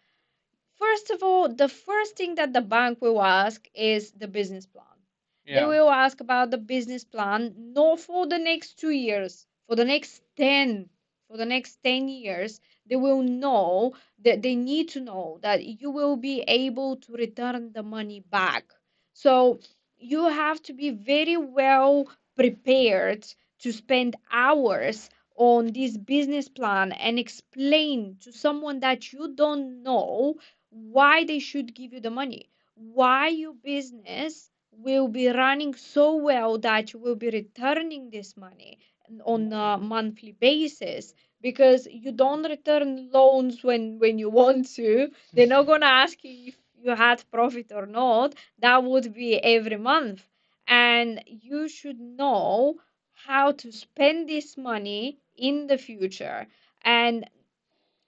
First of all, the first thing that the bank will ask is the business plan. They yeah, will ask about the business plan, not for the next 2 years, for the next 10, for the next 10 years. They will know that they need to know that you will be able to return the money back. So you have to be very well prepared to spend hours on this business plan and explain to someone that you don't know why they should give you the money, why your business will be running so well that you will be returning this money on a monthly basis, because you don't return loans when you want to. They're not going to ask you if you had profit or not. That would be every month, and you should know how to spend this money in the future. And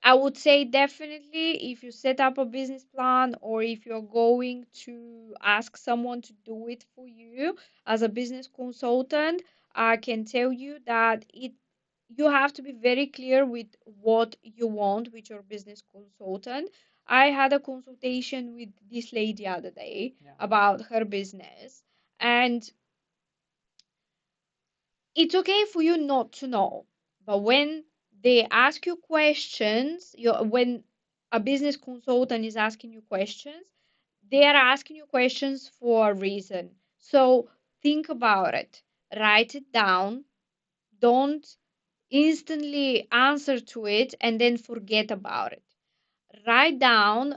I would say definitely if you set up a business plan or if you're going to ask someone to do it for you as a business consultant, I can tell you that you have to be very clear with what you want with your business consultant. I had a consultation with this lady the other day yeah. about her business, and it's okay for you not to know, but when they ask you questions, when a business consultant is asking you questions, they are asking you questions for a reason. So think about it, write it down, don't instantly answer to it and then forget about it. Write down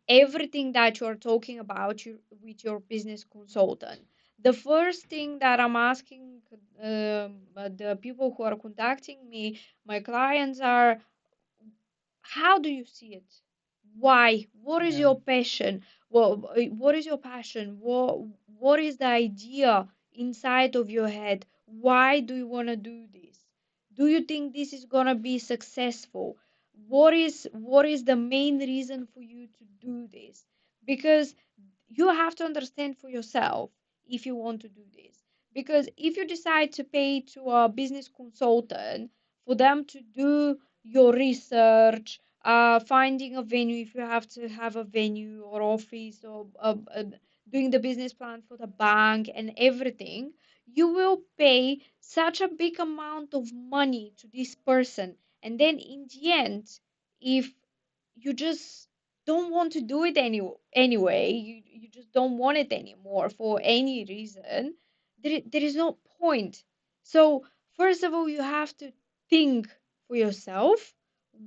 everything that you're talking about with your business consultant. The first thing that I'm asking the people who are contacting me, my clients, are, how do you see it? Why? What is Yeah. your passion? What is your passion? What is the idea inside of your head? Why do you want to do this? Do you think this is going to be successful? What is the main reason for you to do this? Because you have to understand for yourself if you want to do this. Because if you decide to pay to a business consultant for them to do your research, finding a venue if you have to have a venue or office, or doing the business plan for the bank and everything, you will pay such a big amount of money to this person. And then in the end, if you just don't want to do it anyway, you just don't want it anymore for any reason, there is no point. So first of all, you have to think for yourself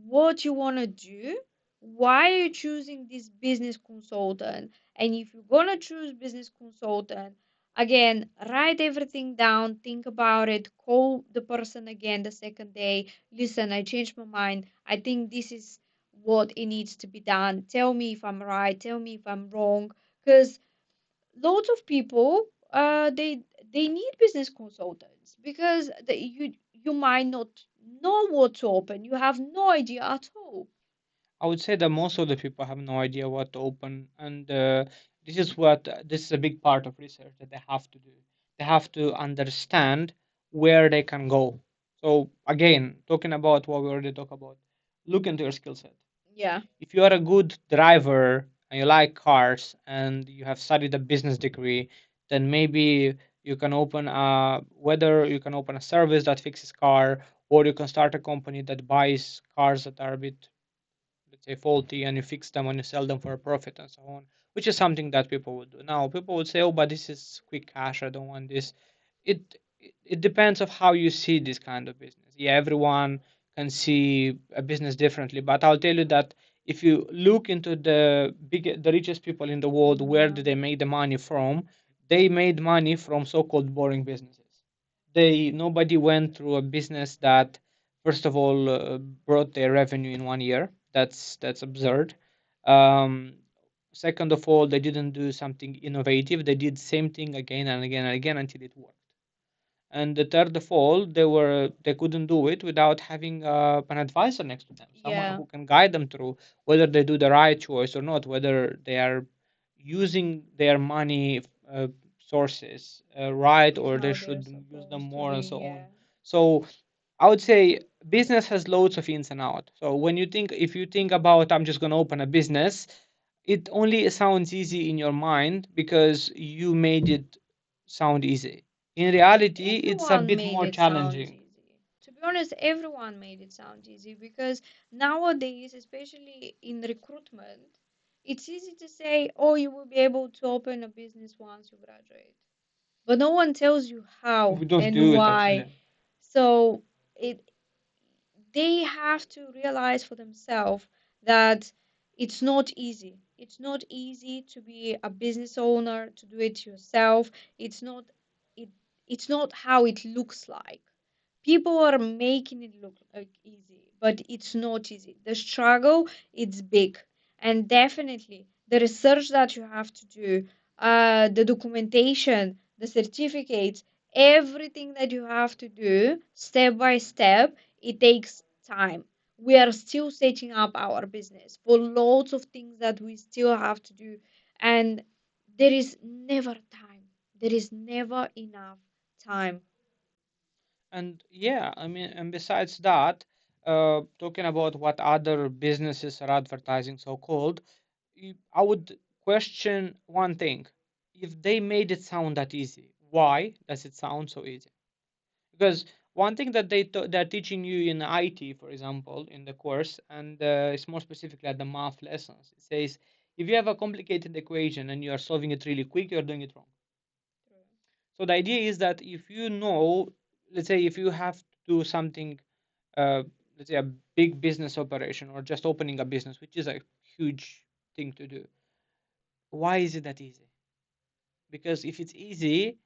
what you want to do, why are you choosing this business consultant. And if you're going to choose business consultant, again, write everything down, think about it, call the person again the second day. Listen, I changed my mind, I think this is what it needs to be done. Tell me if I'm right, tell me if I'm wrong. Because lots of people, they need business consultants because you might not know what to open. You have no idea at all. I would say that most of the people have no idea what to open, and this is a big part of research that they have to do. They have to understand where they can go. So again, talking about what we already talked about, look into your skill set. Yeah. If you are a good driver and you like cars and you have studied a business degree, then maybe you can open a whether you can open a service that fixes car, or you can start a company that buys cars that are a bit, let's say, faulty, and you fix them and you sell them for a profit and so on, which is something that people would do. Now people would say, oh, but this is quick cash, I don't want this. it it depends of how you see this kind of business. Yeah, everyone can see a business differently, but I'll tell you that if you look into the richest people in the world, where Yeah. do they make the money from? They made money from so-called boring businesses. Nobody went through a business that, first of all, brought their revenue in 1 year. That's absurd. Um, Second of all, they didn't do something innovative. They did same thing again and again and again until it worked. And the third of all, they couldn't do it without having an advisor next to them, someone Yeah. who can guide them through whether they do the right choice or not, whether they are using their money sources right, or they How they're should use them supposed to more and be, so yeah. on. So I would say business has loads of ins and outs. So if you think about, I'm just going to open a business, it only sounds easy in your mind because you made it sound easy. In reality, it's a Everyone bit made more it sound challenging. easy. To be honest, everyone made it sound easy because nowadays, especially in recruitment, it's easy to say, oh, you will be able to open a business once you graduate. But no one tells you how We don't and do it why. actually. So it they have to realize for themselves that it's not easy. It's not easy to be a business owner, to do it yourself. It's not it it's not how it looks like. People are making it look like easy, but it's not easy. The struggle, it's big. And definitely the research that you have to do, the documentation, the certificates, everything that you have to do step by step, it takes time. We are still setting up our business for lots of things that we still have to do. And there is never time. There is never enough time. And yeah, I mean, and besides that, talking about what other businesses are advertising, so called, I would question one thing. If they made it sound that easy, why does it sound so easy? Because one thing that they're teaching you in IT, for example, in the course, and it's more specifically at the math lessons, it says if you have a complicated equation and you are solving it really quick, you're doing it wrong. So the idea is that if you know, let's say, if you have to do something, uh, let's say a big business operation or just opening a business, which is a huge thing to do, why is it that easy? Because if it's easy,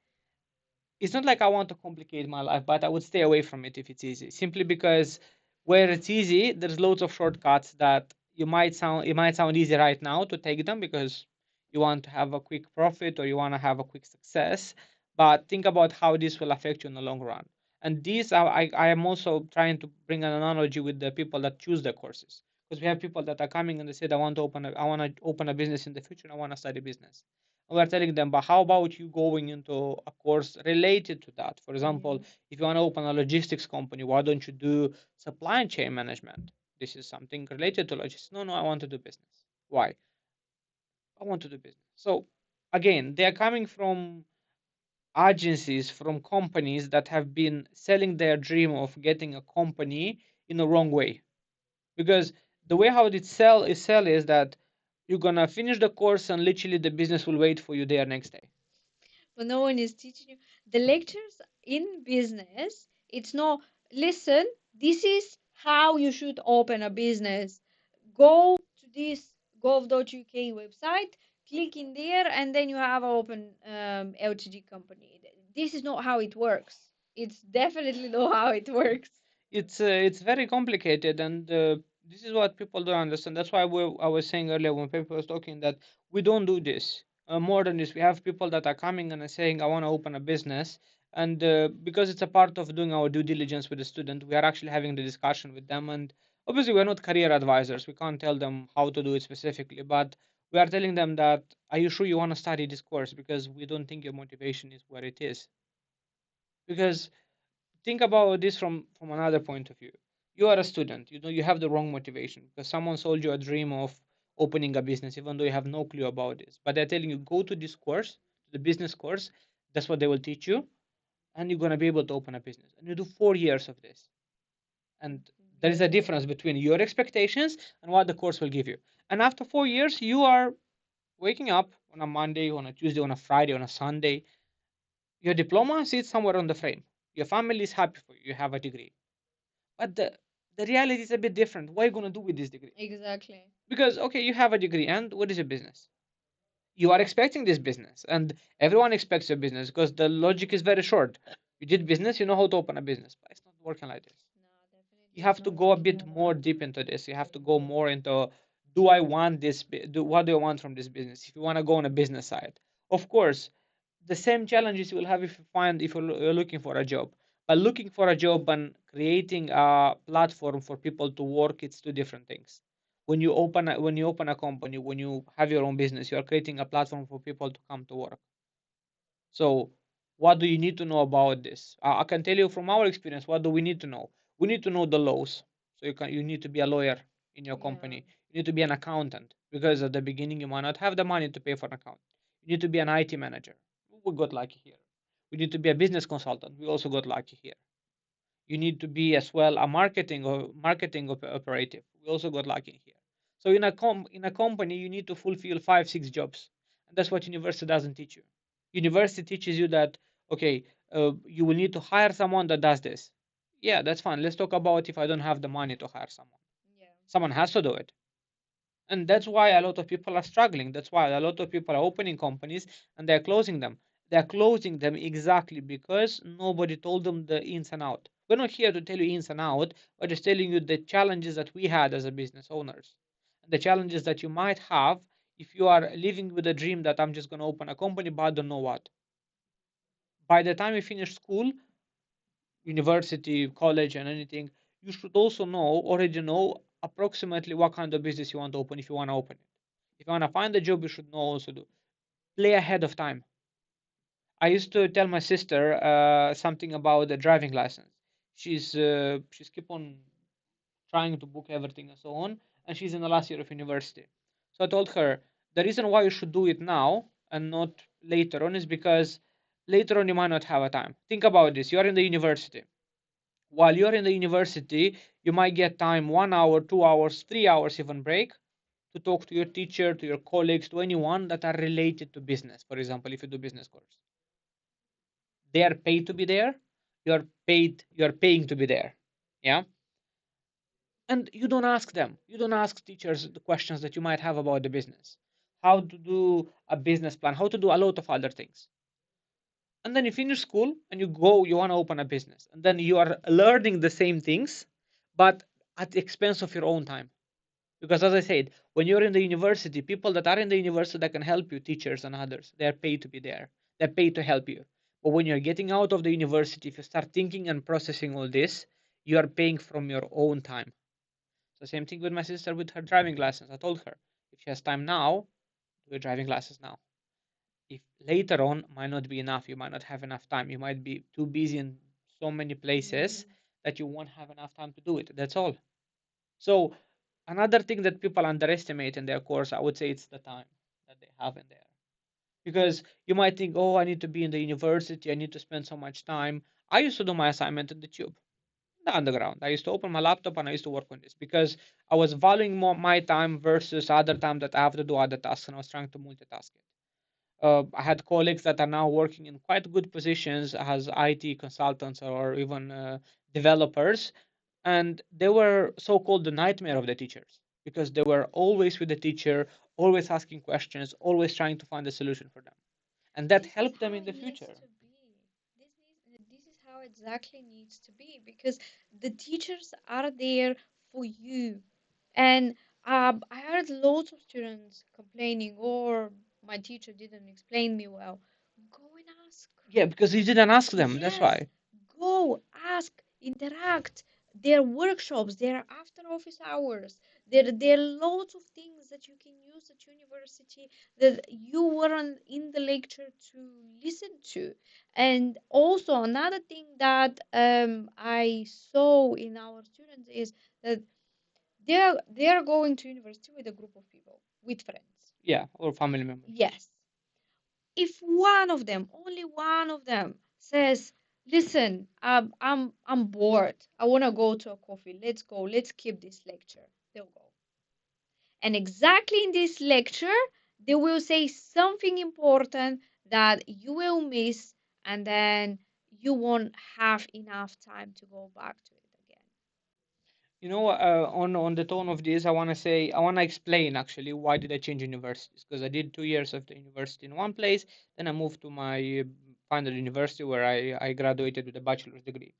it's not like I want to complicate my life, but I would stay away from it if it's easy. Simply because where it's easy, there's loads of shortcuts that it might sound easy right now to take them because you want to have a quick profit or you want to have a quick success. But think about how this will affect you in the long run. And these I am also trying to bring an analogy with the people that choose the courses. Because we have people that are coming and they said, I want to open a business in the future, I want to study business. We're telling them, but how about you going into a course related to that? For example, Yeah. if you want to open a logistics company, why don't you do supply chain management? This is something related to logistics. No, I want to do business. Why? I want to do business. So again, they are coming from agencies, from companies that have been selling their dream of getting a company in the wrong way. Because the way how it sell is that you're gonna finish the course and literally the business will wait for you there next day. But no one is teaching you. The lectures in business, it's not, listen, this is how you should open a business. Go to this gov.uk website, click in there, and then you have an open LTD company. This is not how it works. It's definitely not how it works. It's very complicated, and this is what people don't understand. That's why I was saying earlier when people was talking that we don't do this. More than this, we have people that are coming and are saying, I want to open a business, and because it's a part of doing our due diligence with the student, we are actually having the discussion with them. And obviously we're not career advisors, we can't tell them how to do it specifically, but we are telling them that, are you sure you want to study this course? Because we don't think your motivation is where it is. Because think about this from another point of view. You are a student, you know, you have the wrong motivation because someone sold you a dream of opening a business even though you have no clue about this, but they're telling you go to this course, the business course. That's what they will teach you, and you're going to be able to open a business, and you do 4 years of this. And there is a Yeah. difference between your expectations and what the course will give you. And after 4 years you are waking up on a Monday, on a Tuesday, on a Friday, on a Sunday, Your diploma sits somewhere on the frame. Your family is happy for you. You have a degree. But the reality is a bit different. What are you going to do with this degree? Exactly. Because, okay, you have a degree, and what is your business? You are expecting this business, and everyone expects your business because the logic is very short. You did business, you know how to open a business, but it's not working like this. No, You definitely have it's to not go a working bit like more that. deep into this. You have to go more into, do I want this? What do I want from this business? If you want to go on a business side, of course, the same challenges you will have if you're looking for a job. But looking for a job and creating a platform for people to work, it's two different things. When you open a company, when you have your own business, you are creating a platform for people to come to work. So, what do you need to know about this? I can tell you from our experience. What do we need to know? We need to know the laws. So you need to be a lawyer in your Yeah. company. You need to be an accountant because at the beginning you might not have the money to pay for an account. You need to be an IT manager. We got lucky here. We need to be a business consultant. We also got lucky here. You need to be as well a marketing operative. We also got lucky here. So in a company you need to fulfill 5 6 jobs, and that's what university doesn't teach you. University teaches you that, okay, you will need to hire someone that does this. Yeah, that's fine. Let's talk about if I don't have the money to hire someone. Yeah. Someone has to do it. And that's why a lot of people are struggling. That's why a lot of people are opening companies and they're closing them. They're closing them exactly because nobody told them the ins and out. We're not here to tell you ins and out, we're just telling you the challenges that we had as a business owners. The challenges that you might have if you are living with a dream that I'm just going to open a company, but I don't know what. By the time you finish school, university, college, and anything, you should also already know approximately what kind of business you want to open if you want to open it. If you want to find a job, you should know also do. Play ahead of time. I used to tell my sister something about the driving license. She's keep on trying to book everything and so on, and she's in the last year of university. So I told her the reason why you should do it now and not later on is because later on you might not have a time. Think about this: you are in the university. While you're in the university, you might get time 1 hour, 2 hours, 3 hours even break to talk to your teacher, to your colleagues, to anyone that are related to business. For example, if you do business course, they are paid to be there. You are paying to be there. Yeah. And you don't ask them. You don't ask teachers the questions that you might have about the business. How to do a business plan, how to do a lot of other things. And then you finish school and you want to open a business. And then you are learning the same things, but at the expense of your own time. Because as I said, when you're in the university, people that are in the university that can help you, teachers and others, they're paid to be there. They're paid to help you. But when you're getting out of the university, if you start thinking and processing all this, you are paying from your own time. So same thing with my sister with her driving license. I told her, if she has time now, do a driving license now. If later on might not be enough, you might not have enough time. You might be too busy in so many places that you won't have enough time to do it. That's all. So another thing that people underestimate in their course, I would say it's the time that they have in there. Because you might think, oh, I need to be in the university, I need to spend so much time. I used to do my assignment in the tube, the underground. I used to open my laptop and I used to work on this because I was valuing more my time versus other time that I have to do other tasks, and I was trying to multitask it. I had colleagues that are now working in quite good positions as IT consultants or even developers, and they were so-called the nightmare of the teachers because they were always with the teacher, always asking questions, always trying to find a solution for them, and that This is helped them how in it the needs future. to be. This is how exactly needs to be because the teachers are there for you. And I heard lots of students complaining, or my teacher didn't explain me well. Go and ask. Yeah, because you didn't ask them. That's Yes, why. go, ask, interact. There are workshops, there are after office hours. There are lots of things that you can use at university that you weren't in the lecture to listen to. And also another thing that I saw in our students is that they are going to university with a group of people, with friends. Yeah, or family members. Yes, if one of them, only one of them, says, "Listen, I'm bored. I want to go to a coffee. Let's go. Let's keep this lecture." They'll go. And exactly in this lecture, they will say something important that you will miss, and then you won't have enough time to go back to it again. On the tone of this, I want to explain actually why did I change universities? Because I did 2 years of the university in one place, then I moved to my final university where I graduated with a bachelor's degree.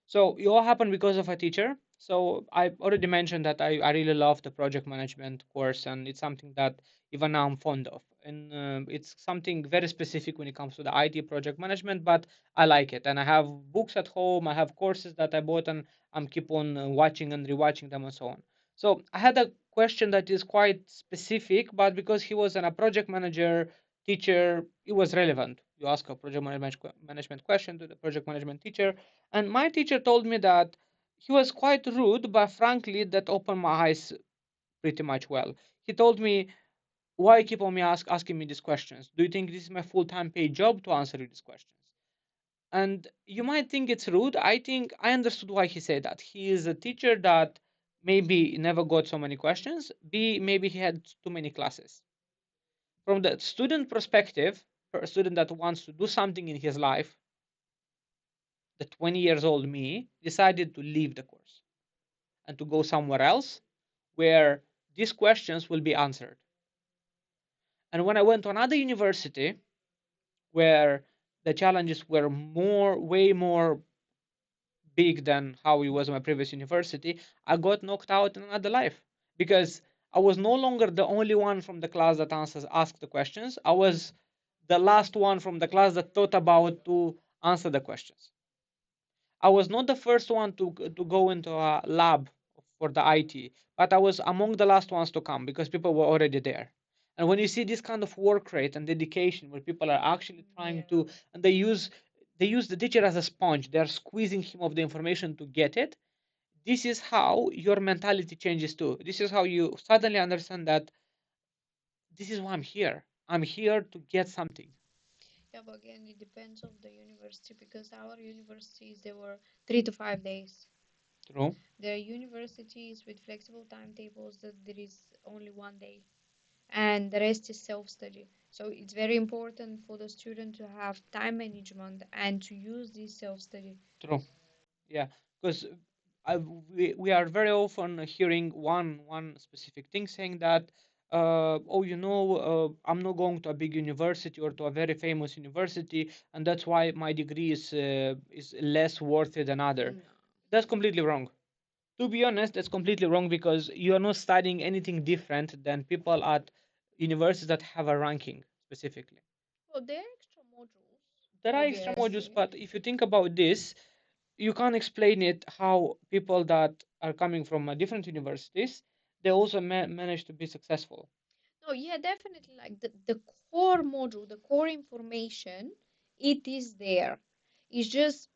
So it all happened because of a teacher. So I already mentioned that I really love the project management course, and it's something that even now I'm fond of. And it's something very specific when it comes to the IT project management, but I like it. And I have books at home, I have courses that I bought, and I'm keep on watching and rewatching them and so on. So I had a question that is quite specific, but because he was a project manager teacher, it was relevant. You ask a project management question to the project management teacher, and my teacher told me that he was quite rude, but frankly, that opened my eyes pretty much well. He told me, why you keep on asking me these questions? Do you think this is my full-time paid job to answer you these questions? And you might think it's rude. I think I understood why he said that. He is a teacher that maybe never got so many questions. B, maybe he had too many classes. From the student perspective, for a student that wants to do something in his life, the 20 years old me decided to leave the course and to go somewhere else where these questions will be answered. And when I went to another university where the challenges were way more big than how it was in my previous university, I got knocked out in another life because I was no longer the only one from the class that asked the questions. I was the last one from the class that thought about to answer the questions. I was not the first one to go into a lab for the IT, but I was among the last ones to come because people were already there. And when you see this kind of work rate and dedication, where people are actually trying Yeah. to, and they use the teacher as a sponge. They are squeezing him of the information to get it. This is how your mentality changes too. This is how you suddenly understand that this is why I'm here. I'm here to get something. Yeah, but again, it depends of the university because our universities they were 3 to 5 days. True. There are universities with flexible timetables that there is only one day, and the rest is self-study. So it's very important for the student to have time management and to use this self-study. True. Yeah, because we are very often hearing one specific thing saying that, oh, I'm not going to a big university or to a very famous university, and that's why my degree is less worthy than other. No. That's completely wrong. To be honest, that's completely wrong because you are not studying anything different than people at universities that have a ranking specifically. Well, there are extra modules, There are extra modules, obviously. but if you think about this, you can't explain it how people that are coming from different universities they also manage to be successful. No, yeah, definitely. Like the core module, the core information, it is there. It's just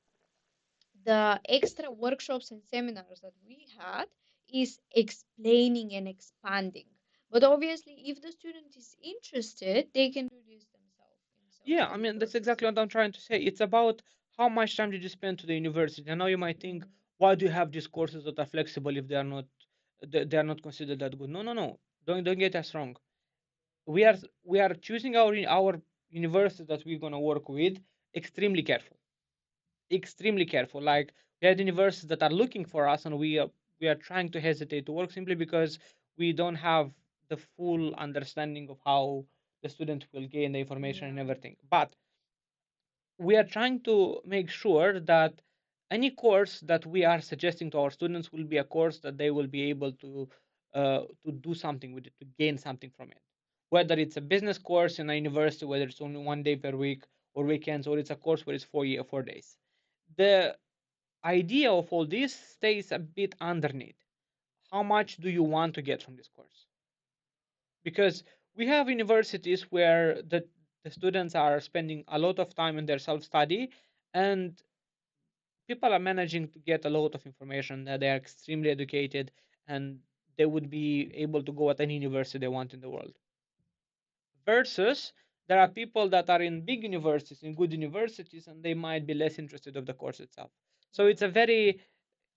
the extra workshops and seminars that we had is explaining and expanding. But obviously, if the student is interested, they can do this themselves in Yeah, I self-study mean that's process. exactly what I'm trying to say. It's about how much time did you spend to the university. I know you might think, Mhm. why do you have these courses that are flexible if they are not considered that good? No, no, no. Don't get us wrong. We are choosing our university that we're gonna work with extremely careful, extremely careful. Like we had universities that are looking for us, and we are trying to hesitate to work simply because we don't have the full understanding of how the student will gain the information and Yeah. everything. But we are trying to make sure that any course that we are suggesting to our students will be a course that they will be able to do something with it, to gain something from it. Whether it's a business course in a university, whether it's only one day per week or weekends, or it's a course where it's 4 days. The idea of all this stays a bit underneath. How much do you want to get from this course? Because we have universities where the students are spending a lot of time in their self-study, and people are managing to get a lot of information, that they are extremely educated, and they would be able to go at any university they want in the world. Versus there are people that are in big universities, in good universities, and they might be less interested of the course itself. So Yeah. it's a very,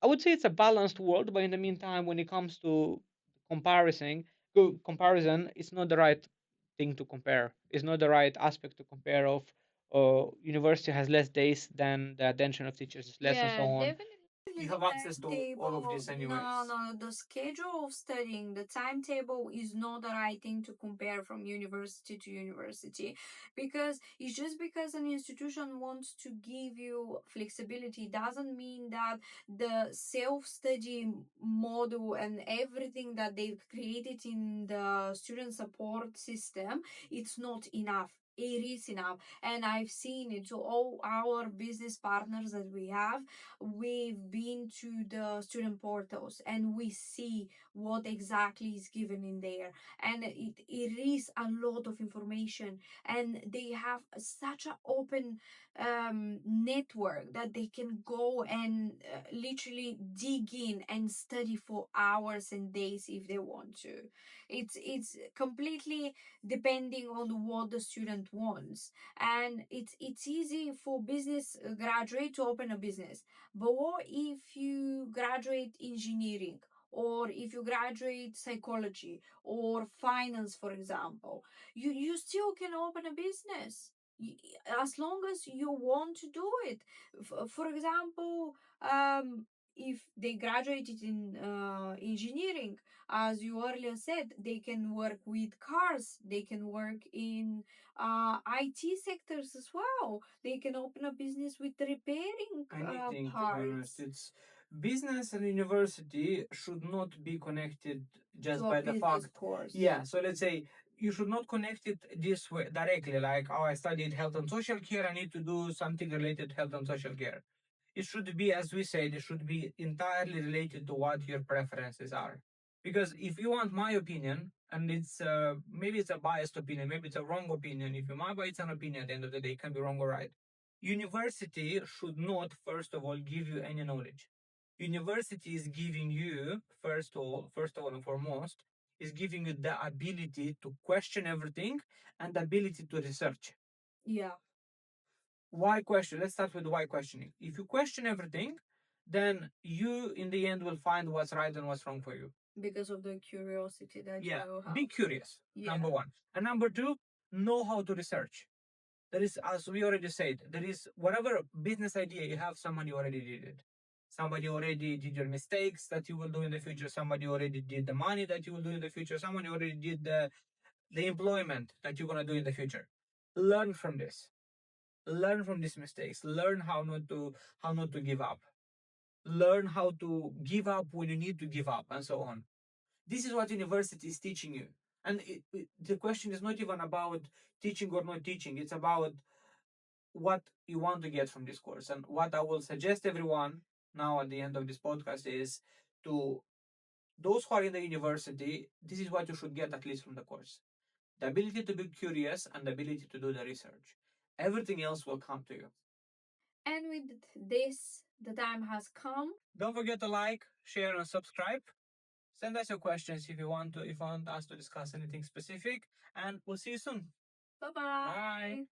I would say it's a balanced world, but in the meantime, when it comes to comparison, it's not the right thing to compare. It's not the right aspect to compare of university has less days, then the attention of teachers is less, and so Yeah, on. definitely. You have access to all of this anyways. No, the schedule of studying, the timetable is not the right thing to compare from university to university, because it's just because an institution wants to give you flexibility doesn't mean that the self-study model and everything that they've created in the student support system, it's not enough. It is enough, and I've seen it to all our business partners that we have. We've been to the student portals and we see what exactly is given in there, and it is a lot of information, and they have such an open network that they can go and literally dig in and study for hours and days if they want to. It's completely depending on what the student wants, and it's easy for business graduate to open a business. But what if you graduate engineering, or if you graduate psychology or finance, for example? You still can open a business, as long as you want to do it. For example, if they graduated in engineering, as you earlier said, they can work with cars, they can work in IT sectors as well. They can open a business with repairing Anything, to be honest. parts. It's business and university should not be connected just To a by the business fact. course. Yeah, so let's say you should not connect it this way directly, like, oh, I studied health and social care, I need to do something related to health and social care. It should be, as we said, it should be entirely related to what your preferences are. Because if you want my opinion, and it's maybe it's a biased opinion, maybe it's a wrong opinion. If you mind, but it's an opinion at the end of the day, it can be wrong or right. University should not, first of all, give you any knowledge. University is giving you, first of all and foremost, is giving you the ability to question everything and the ability to research. Yeah. Why question? Let's start with why questioning. If you question everything, then you in the end will find what's right and what's wrong for you. Because of the curiosity that Yeah, you have. be curious. Yeah. Number one. And number two, know how to research. There is, as we already said, there is whatever business idea you have, somebody already did it. Somebody already did your mistakes that you will do in the future. Somebody already did the money that you will do in the future. Somebody already did the employment that you're gonna do in the future. Learn from this. Learn from these mistakes. Learn how not to give up. Learn how to give up when you need to give up, and so on. This is what university is teaching you. And the question is not even about teaching or not teaching. It's about what you want to get from this course. And what I will suggest everyone now at the end of this podcast is, to those who are in the university, this is what you should get at least from the course: the ability to be curious and the ability to do the research. Everything else will come to you. And with this, the time has come. Don't forget to like, share, and subscribe. Send us your questions if you want us to discuss anything specific, and we'll see you soon. Bye Bye. bye.